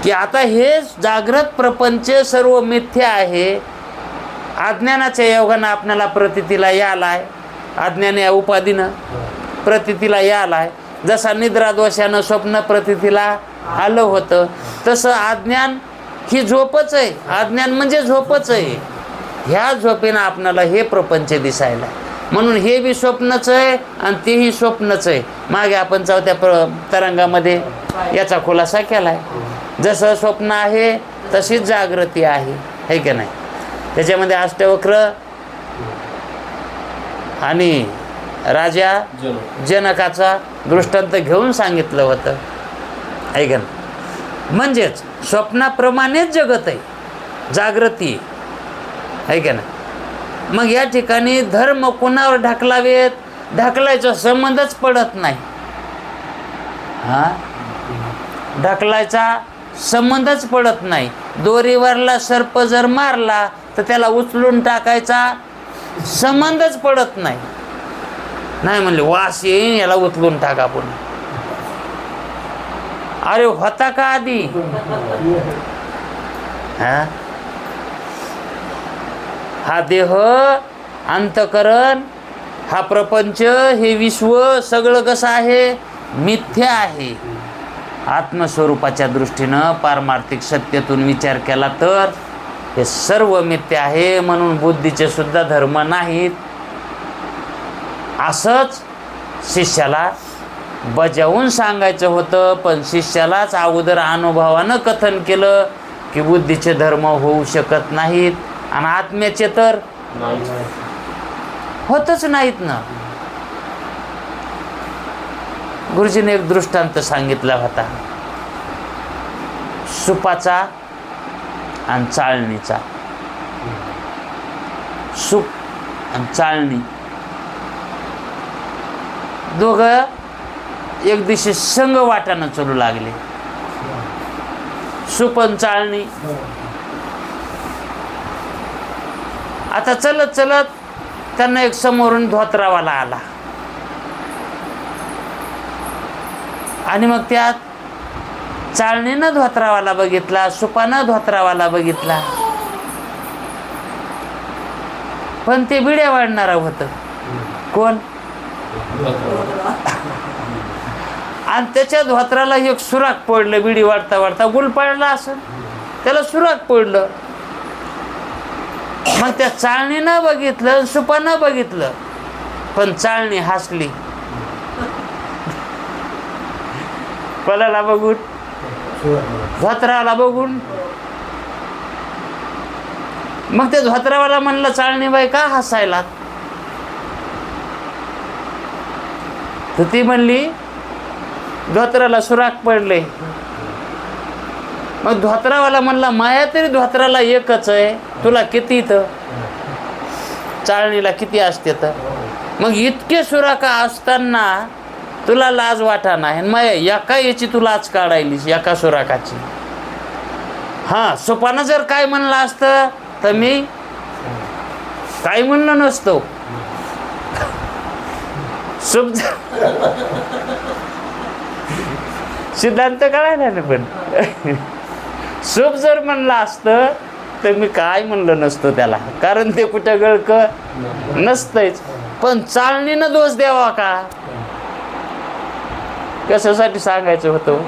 की आता हे जागृत प्रपंच सर्व मिथ्या आहे. अज्ञानाच्या योगानं आपल्याला प्रतीतीला यालाय, अज्ञान या उपाधीनं प्रतीतीला यालाय. जसा निद्रा दोषानं स्वप्न प्रतीतीला आलं होतं तसं अज्ञान ही झोपच आहे. अज्ञान म्हणजे झोपच आहे. ह्या झोपेनं आपल्याला हे प्रपंच दिसायला, म्हणून हे बी स्वप्नच आहे आणि तेही स्वप्नच आहे. मागे आपण चौथ्या तरंगामध्ये याचा खुलासा केला आहे. जसं स्वप्न आहे तशीच जागृती आहे का नाही? त्याच्यामध्ये अष्टवक्र आणि राजा जनकाचा दृष्टांत घेऊन सांगितलं होतं का नाही? म्हणजेच स्वप्नाप्रमाणेच जगत आहे, जागृती आहे का नाही? मग या ठिकाणी धर्म कोणावर ढकलावेत? ढकलायचा संबंधच पडत नाही. ढकलायचा संबंधच पडत नाही. दोरीवरला सर्प जर मारला तर त्याला उचलून टाकायचा संबंधच पडत नाही. नाही म्हणले वास येईन, याला उचलून टाका पुन्हा. अरे होता का आधी? हा देह, अंतकरण, हा प्रपंच, हे विश्व सगळं कसं आहे? मिथ्या आहे. आत्मस्वरूपाच्या दृष्टीनं पारमार्थिक सत्यातून विचार केला तर हे सर्व मिथ्या आहे. म्हणून बुद्धीचे सुद्धा धर्म नाहीत. असंच शिष्याला बजावून सांगायचं होतं, पण शिष्यालाच अगोदर अनुभवानं कथन केलं की बुद्धीचे धर्म होऊ शकत नाहीत आणि आत्म्याचे तर होतच नाहीत ना. गुरुजीने एक दृष्टांत सांगितला होता, सुपाचा आणि चाळणीचा. सूप आणि चाळणी दोघं एक दिवशी संग वाटानं चालू लागले. सूप आणि चाळणी. आता चलत चलत त्यांना एक समोरून धोतरावाला आला आणि मग त्यात चाळणीनं धोतरावाला बघितला, सुपानं धोतरावाला बघितला, पण ते बिड्या वाढणारा होतं. कोण? आणि त्याच्या धोत्राला एक सुराख पडलं. बिडी वाढता वाढता गुलपाळला असं त्याला सुराख पडलं. मग त्या चाळणीनं बघितलं, सुपानं बघितलं, पण चाळणी हसली. कोणाला बघून? धोत्राला बघून. मग ते धोत्रावाला म्हणलं, चाळणीबाई का हसायला? तर ती म्हणली, धोत्राला सुराख पडले. मग धोत्रावाला म्हणला, माया तरी धोत्राला एकच आहे, तुला किती? तर चाळणीला किती असते? तर मग इतके सुराखा असताना तुला लाज वाटा नाही, माया एका याची तू लाज काढायलीस, एका सुराखाची. हा, सोपानं जर काय म्हणलं असतं तर मी काय म्हणलं नसतो. सुप सिद्धांत कळायला ना, पण सुप जर म्हणलं असतं तर मी काय म्हणलं नसतो त्याला, कारण ते कुठं गळक नसतंच. पण चाळणीनं दोष द्यावा का? कशासाठी सांगायचं होतं?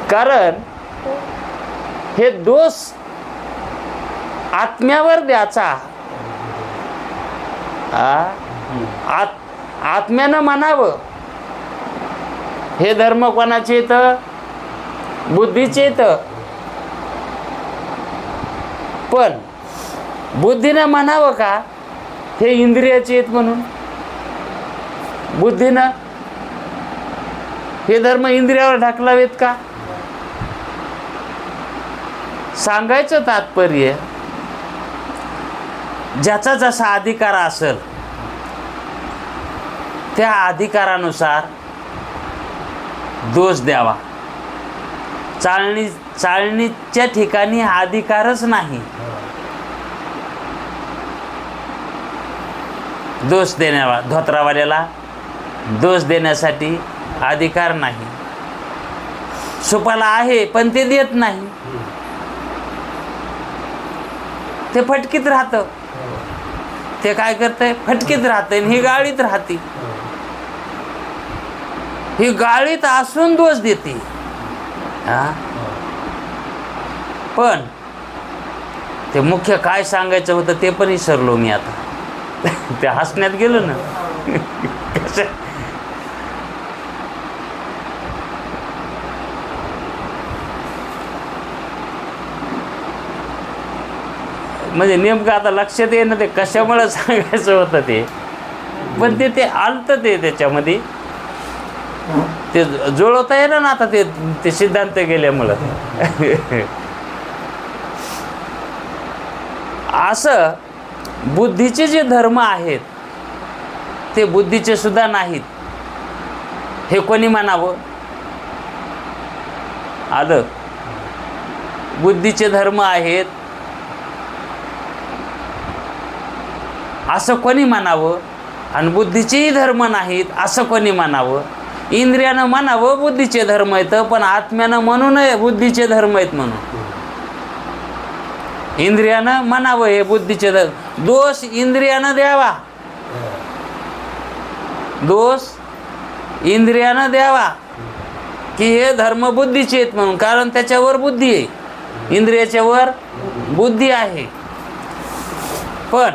कारण हे दोष आत्म्यावर द्यायचा. आत्म्यानं म्हणावं हे धर्म कोणाचे येतं? बुद्धीचे येतं. पण बुद्धीनं म्हणावं का हे इंद्रियाचे आहेत म्हणून? बुद्धीनं हे धर्म इंद्रियावर ढकलावेत का? सांगायचं तात्पर्य, ज्याचा जसा अधिकार असेल त्या अधिकारानुसार दोष द्यावा. चाळणीच्या ठिकाणी हा अधिकारच नाही दोष देण्याला. धोत्रावाल्याला दोष देण्यासाठी अधिकार नाही. सुपाला आहे पण ते देत नाही, ते फटकीत राहतं. ते काय करतंय? फटकीत राहतंय. ही गाळीत राहते. ही गाळीत असून दोष देते. पण ते मुख्य काय सांगायचं होतं ते पण विसरलो मी आता. ते हसण्यात गेलो ना. म्हणजे नेमकं आता लक्षात येईना ते कशामुळे सांगायचं होतं ते, पण ते आलतं ते त्याच्यामध्ये ते जुळवता येणार ना आता ते सिद्धांत गेल्यामुळं. असं बुद्धीचे जे धर्म आहेत ते बुद्धीचे सुद्धा नाहीत हे कोणी म्हणावं? आलं? बुद्धीचे धर्म आहेत असं कोणी म्हणावं, आणि बुद्धीचेही धर्म नाहीत असं कोणी म्हणावं? इंद्रियानं म्हणावं बुद्धीचे धर्म आहेत, पण आत्म्यानं म्हणू नये बुद्धीचे धर्म आहेत म्हणून. इंद्रियानं म्हणावं हे बुद्धीचे धर्म. दोष इंद्रियानं द्यावा, दोष इंद्रियानं द्यावा की हे धर्म बुद्धीचे आहेत म्हणून, कारण त्याच्यावर बुद्धी आहे, इंद्रियाच्या वर बुद्धी आहे. पण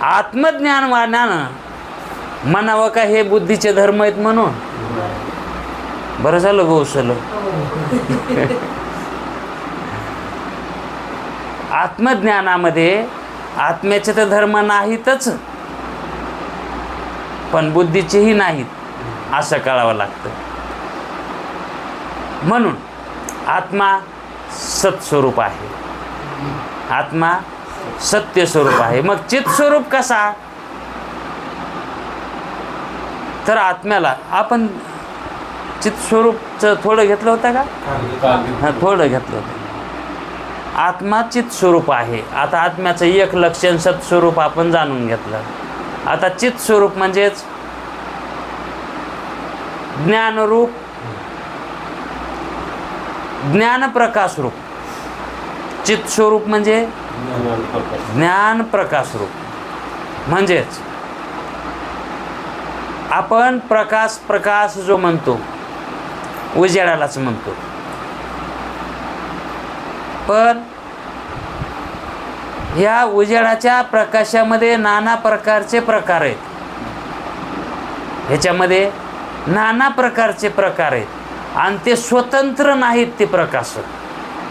आत्मज्ञानवानानं म्हणावं का हे बुद्धीचे धर्म आहेत म्हणून? बरं झालं गोसलं. आत्मज्ञानामध्ये आत्म्याचे तर धर्म नाहीतच, पण बुद्धीचेही नाहीत असं कळावं लागतं. म्हणून आत्मा सत्स्वरूप आहे, आत्मा सत्य स्वरूप आहे. मग चित स्वरूप कसा? तर आत्म्याला आपण चित स्वरूपचं थोडं घेतलं होतं का? हां, थोडं घेतलं होतं. आत्मा चित स्वरूप आहे. आता आत्म्याचं एक लक्षण सत्स्वरूप आपण जाणून घेतलं. आता चित स्वरूप म्हणजेच ज्ञानरूप, ज्ञान प्रकाश रूप. चित स्वरूप म्हणजे ज्ञान प्रकाश रूप. म्हणजेच आपण प्रकाश जो म्हणतो उजेडालाच म्हणतो, पण ह्या उजेडाच्या प्रकाशामध्ये नाना प्रकारचे प्रकार आहेत. ह्याच्यामध्ये नाना प्रकारचे प्रकार आहेत आणि ते स्वतंत्र नाहीत. ते प्रकाश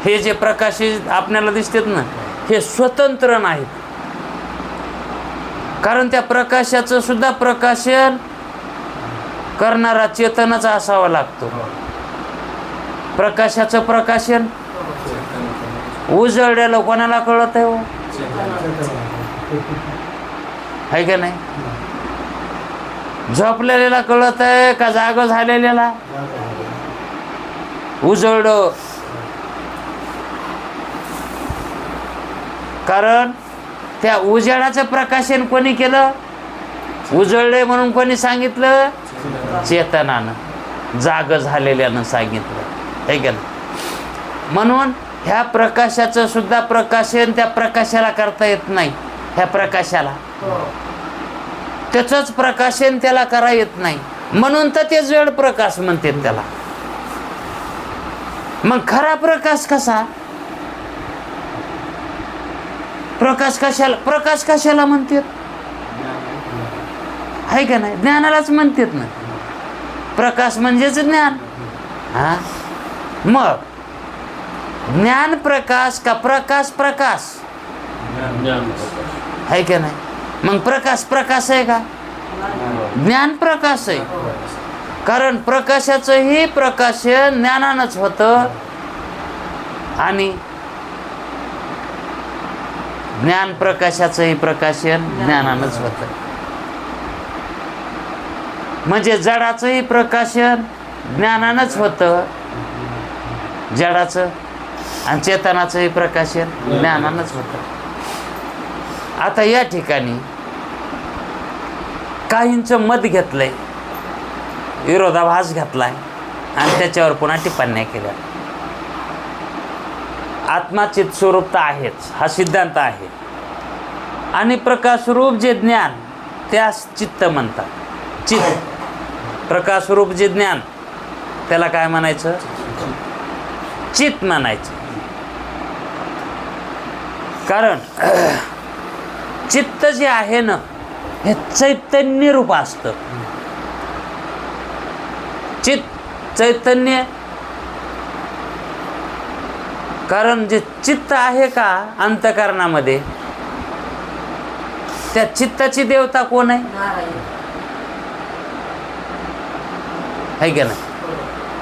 हे जे प्रकाशित आपल्याला दिसतात ना, हे स्वतंत्र नाहीत. कारण त्या प्रकाशाचं सुद्धा प्रकाशन करणारा चेतनच असावा लागतो. प्रकाशाचं प्रकाशन उजळलेलं कोणाला कळत आहे हो? आहे का नाही? झोपलेल्याला कळत आहे का जाग झालेल्याला? उजळड. कारण त्या उजेडाचं प्रकाशन कोणी केलं? उजळले म्हणून कोणी सांगितलं? चेतनानं, जाग झालेल्यानं सांगितलं. आहे का नाही? म्हणून ह्या प्रकाशाचं सुद्धा प्रकाशन त्या प्रकाशाला करता येत नाही. ह्या प्रकाशाला त्याचंच प्रकाशन त्याला करा येत नाही, म्हणून तर ते जड प्रकाश म्हणतात त्याला. मग खरा प्रकाश कसा? प्रकाश कशाला म्हणतात? आहे का नाही? ज्ञानालाच म्हणतात ना. प्रकाश म्हणजेच ज्ञान. हा, मग ज्ञान प्रकाश का प्रकाश प्रकाश? आहे का नाही? मग प्रकाश आहे का? ज्ञान प्रकाश आहे. कारण प्रकाशाचंही प्रकाशन ज्ञानानंच होतं आणि ज्ञान प्रकाशाचंही प्रकाशन ज्ञानानंच होतं. म्हणजे जडाचंही प्रकाशन ज्ञानानंच होतं, जडाचं, आणि चेतनाचंही प्रकाशन ज्ञानानंच होतं. आता या ठिकाणी काहींचं मत घेतलंय, विरोधाभास घेतलाय आणि त्याच्यावर पुन्हा टिप्पण्या केल्या. आत्मा चित्स्वरूप तर आहेच, हा सिद्धांत आहे. आणि प्रकाशरूप जे ज्ञान त्यास चित्त म्हणतात. चित्त प्रकाशरूप जे ज्ञान त्याला काय म्हणायचं? चित्त म्हणायचं. कारण चित्त जे आहे ना, हे चैतन्य रूप असतं. चित्त चैतन्य. कारण जे चित्त आहे का अंतःकरणामध्ये, त्या चित्ताची देवता कोण आहे? है का नाही?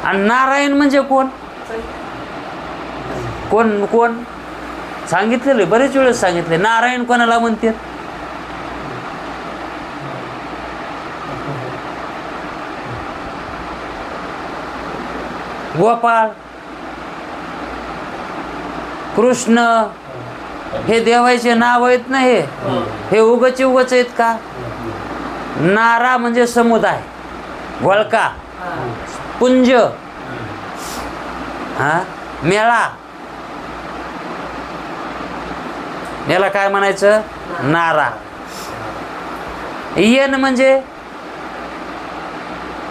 आणि नारायण म्हणजे कोण? कोण कोण सांगितलेलं, बरेच वेळेस सांगितले. नारायण कोणाला म्हणतात? गोपाळ, कृष्ण, हे देवाचे नाव आहेत ना. हे उगचे आहेत का? नारा म्हणजे समुदाय, वळका, पुंज, हा, मेळा, याला काय म्हणायचं? नारा. येन म्हणजे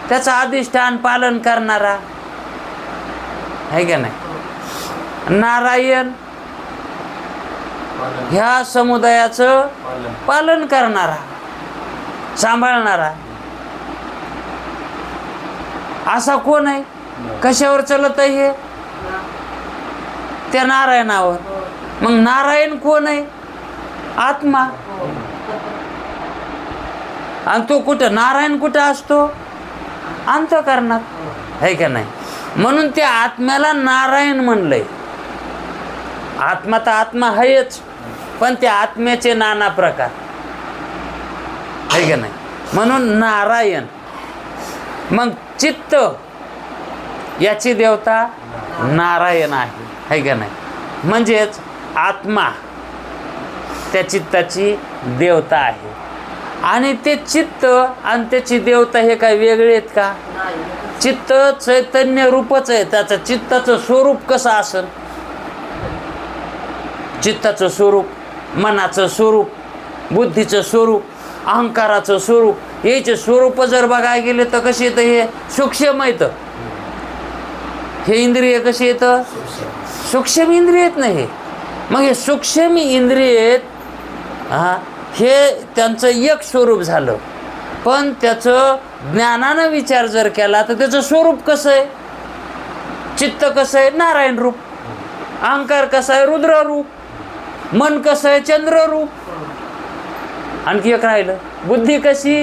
त्याचं अधिष्ठान पालन करणारा. आहे का नाही? नारायण ह्या समुदायाचं पालन करणारा, सांभाळणारा. असा कोण आहे? कशावर चालत आहे हे? त्या नारायणावर. मग नारायण कोण आहे? आत्मा. आणि तो कुठं? नारायण कुठं असतो? अंतःकरणात. आहे का नाही? म्हणून त्या आत्म्याला नारायण म्हणलंय. आत्मा तर आत्मा आहेच, पण त्या आत्म्याचे नाना प्रकार. आहे का नाही? म्हणून नारायण. मग चित्त याची देवता नारायण आहे. आहे का नाही? म्हणजेच आत्मा त्या चित्ताची देवता आहे. आणि ते चित्त आणि त्याची देवता हे काय वेगळे आहेत का? चित्त चैतन्य रूपच आहे. त्याचं चित्ताचं स्वरूप कसं असेल? चित्ताचं स्वरूप, मनाचं स्वरूप, बुद्धीचं स्वरूप, अहंकाराचं स्वरूप, याचे स्वरूप जर बघायला गेले तर कशी येतं? हे सूक्ष्म येतं. हे इंद्रिय कशी येतं? सूक्ष्म इंद्रिय आहेत ना हे. मग हे सूक्ष्म इंद्रिय हा, हे त्यांचं एक स्वरूप झालं. पण त्याचं ज्ञानानं विचार जर केला तर त्याचं स्वरूप कसं आहे? चित्त कसं आहे? नारायण रूप. अहंकार कसा आहे? रुद्र रूप. मन कसं आहे? चंद्र रूप. आणखी एक राहिलं, बुद्धी कशी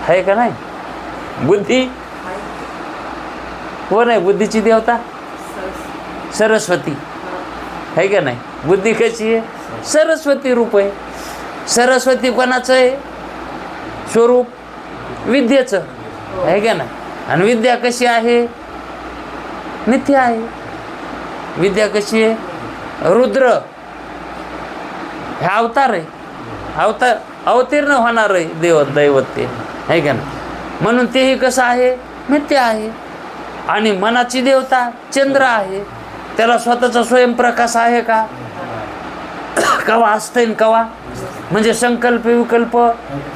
आहे का नाही? बुद्धी कोण आहे? बुद्धीची देवता सरस्वती आहे का नाही? बुद्धी कशी आहे? सरस्वती रूप आहे. सरस्वती कोणाचं आहे? स्वरूप विद्येचं आहे का नाही? आणि विद्या कशी आहे? नित्य आहे. विद्या कशी आहे? रुद्र हे अवतार आहे. अवतीर्ण होणार आहे दैवत ते आहे का नाही? म्हणून तेही कसं आहे? नित्य आहे. आणि मनाची देवता चंद्र आहे. त्याला स्वतःचा स्वयंप्रकाश आहे का? कवा असतंय न कवा म्हणजे संकल्प विकल्प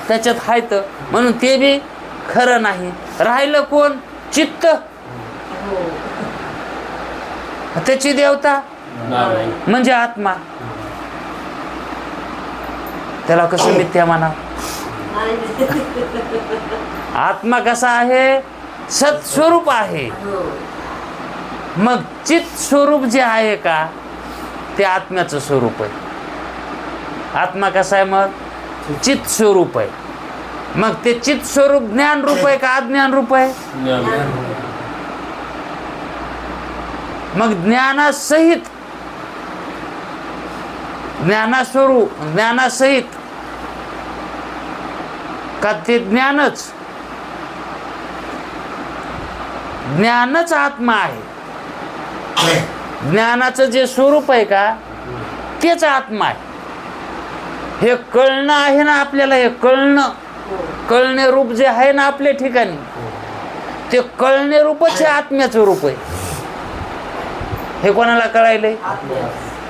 त्याच्यात आहेत, म्हणून ते बी खरं नाही. राहिलं कोण? चित्त. त्याची देवता म्हणजे आत्मा. त्याला कसं मिथ्या म्हणा? आत्मा कसा आहे? सत्स्वरूप आहे. मग चित स्वरूप जे आहे का ते आत्म्याचं स्वरूप आहे. आत्मा कसा आहे? मग चित स्वरूप आहे. मग ते चित स्वरूप ज्ञान रूप आहे का अज्ञान रूप आहे? मग ज्ञानासहित का ते ज्ञानच आत्मा आहे. ज्ञानाचं जे स्वरूप आहे का तेच आत्मा आहे. हे कळणं आहे ना आपल्याला, हे कळणे रूप जे आहे ना आपल्या ठिकाणी, ते कळणे रूपच हे आत्म्याचं रूप आहे. हे कोणाला कळायले?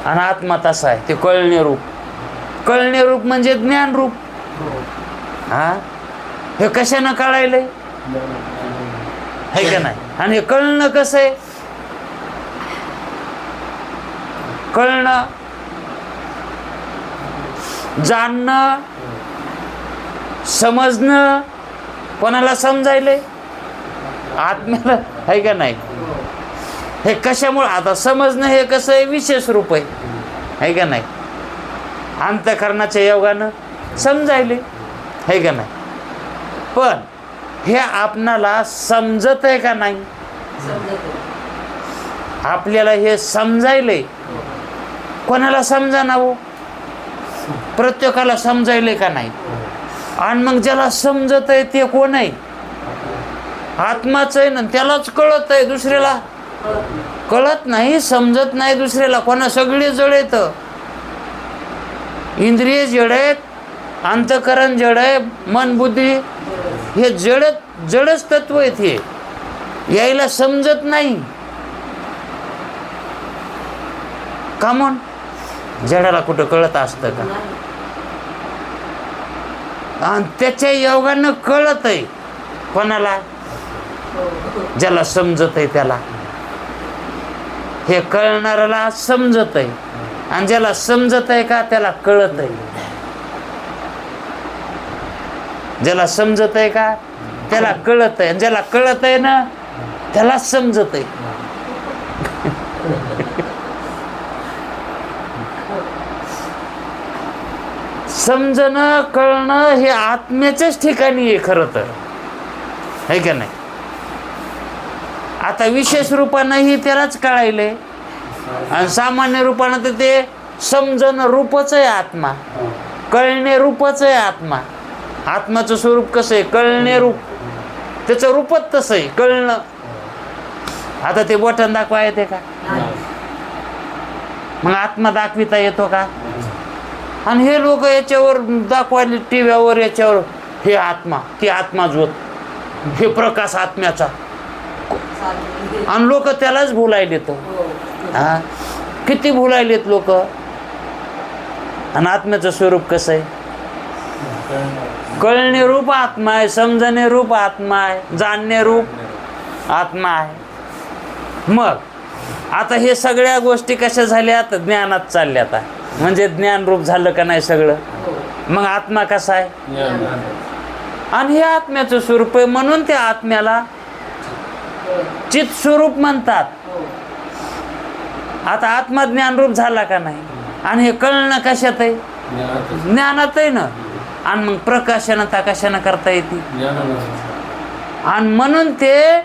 आणि आत्मा तसा आहे, ते कळणे रूप म्हणजे ज्ञान रूप. हा, हे कशानं कळायले? है का नाही? आणि हे कळणं कसं आहे? कळणं, जाणणं, समजणं कोणाला समजायले? आत्म्याला. आहे का नाही? हे कशामुळे? आता समजणं हे कसं आहे? विशेष रूप आहे का नाही? अंतःकरणाच्या योगानं समजायले आहे का नाही? पण हे आपणाला समजत आहे का नाही? आपल्याला हे समजायले. कोणाला समजाना हो? प्रत्येकाला समजायले का नाही? आणि मग ज्याला समजत आहे ते कोण आहे? आत्माच आहे ना. त्यालाच कळत आहे, दुसऱ्याला कळत नाही, समजत नाही दुसऱ्याला. कोणा? सगळे जड आहेत. इंद्रिय जड आहेत, अंतःकरण जड आहे, मन बुद्धी हे जडच तत्व आहेत. हे यायला समजत नाही. का म्हणून? जडाला कुठं कळत असतं का? आणि त्याच्या योगानं कळत आहे. कोणाला? ज्याला समजत आहे त्याला. हे कळणाऱ्याला समजत आहे, आणि ज्याला समजत आहे का त्याला कळत आहे. ज्याला समजत आहे का त्याला कळत आहे, आणि ज्याला कळत आहे ना त्याला समजत आहे. समजणं कळणं हे आत्म्याच्याच ठिकाणी आहे खरं तर, है का नाही? आता विशेष रूपानंही त्यालाच कळायले, आणि सामान्य रूपानं तर ते समजणं रूपच आहे आत्मा, कळणे रूपच आहे आत्मा. आत्माचं स्वरूप कसं आहे? कळणे रूप. त्याचं रूपच तसं आहे, कळणं. आता ते बटन दाखवा येते का? मग आत्मा दाखविता येतो का? आणि हे लोक याच्यावर दाखवायले टीव्हीवर, याच्यावर हे आत्मा, ती आत्मा ज्योत, हे प्रकाश आत्म्याचा, आणि लोक त्यालाच भुलायले. तो हा किती भुलायलेत लोक. आणि आत्म्याचं स्वरूप कसं आहे? कळणे रूप आत्मा आहे, समजणे रूप आत्मा आहे, जाणणे रूप आत्मा आहे. मग आता हे सगळ्या गोष्टी कशा झाल्यात? ज्ञानात चालल्यात आहे. म्हणजे ज्ञान रूप झालं का नाही सगळं? मग आत्मा कसा आहे? आणि हे आत्म्याचं स्वरूप आहे, म्हणून त्या आत्म्याला चित स्वरूप म्हणतात. आता आत्मा ज्ञानरूप झाला का नाही? आणि हे कळणं कशात आहे? ज्ञानात आहे ना. आणि मग प्रकाशनता कशानं करता येते? आणि म्हणून ते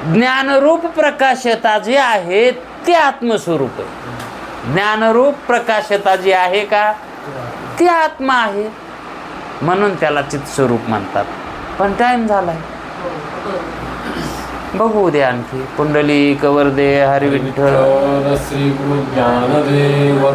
ज्ञानरूप प्रकाशता जी आहे ते आत्मस्वरूप आहे. ज्ञानरूप प्रकाशता जी आहे का ती आत्मा आहे, म्हणून त्याला चित्स्वरूप म्हणतात. पण टाइम झालाय, बघू द्या आणखी. पुंडलिक वरदे हरी विठ्ठल. श्री गुरु ज्ञानदेव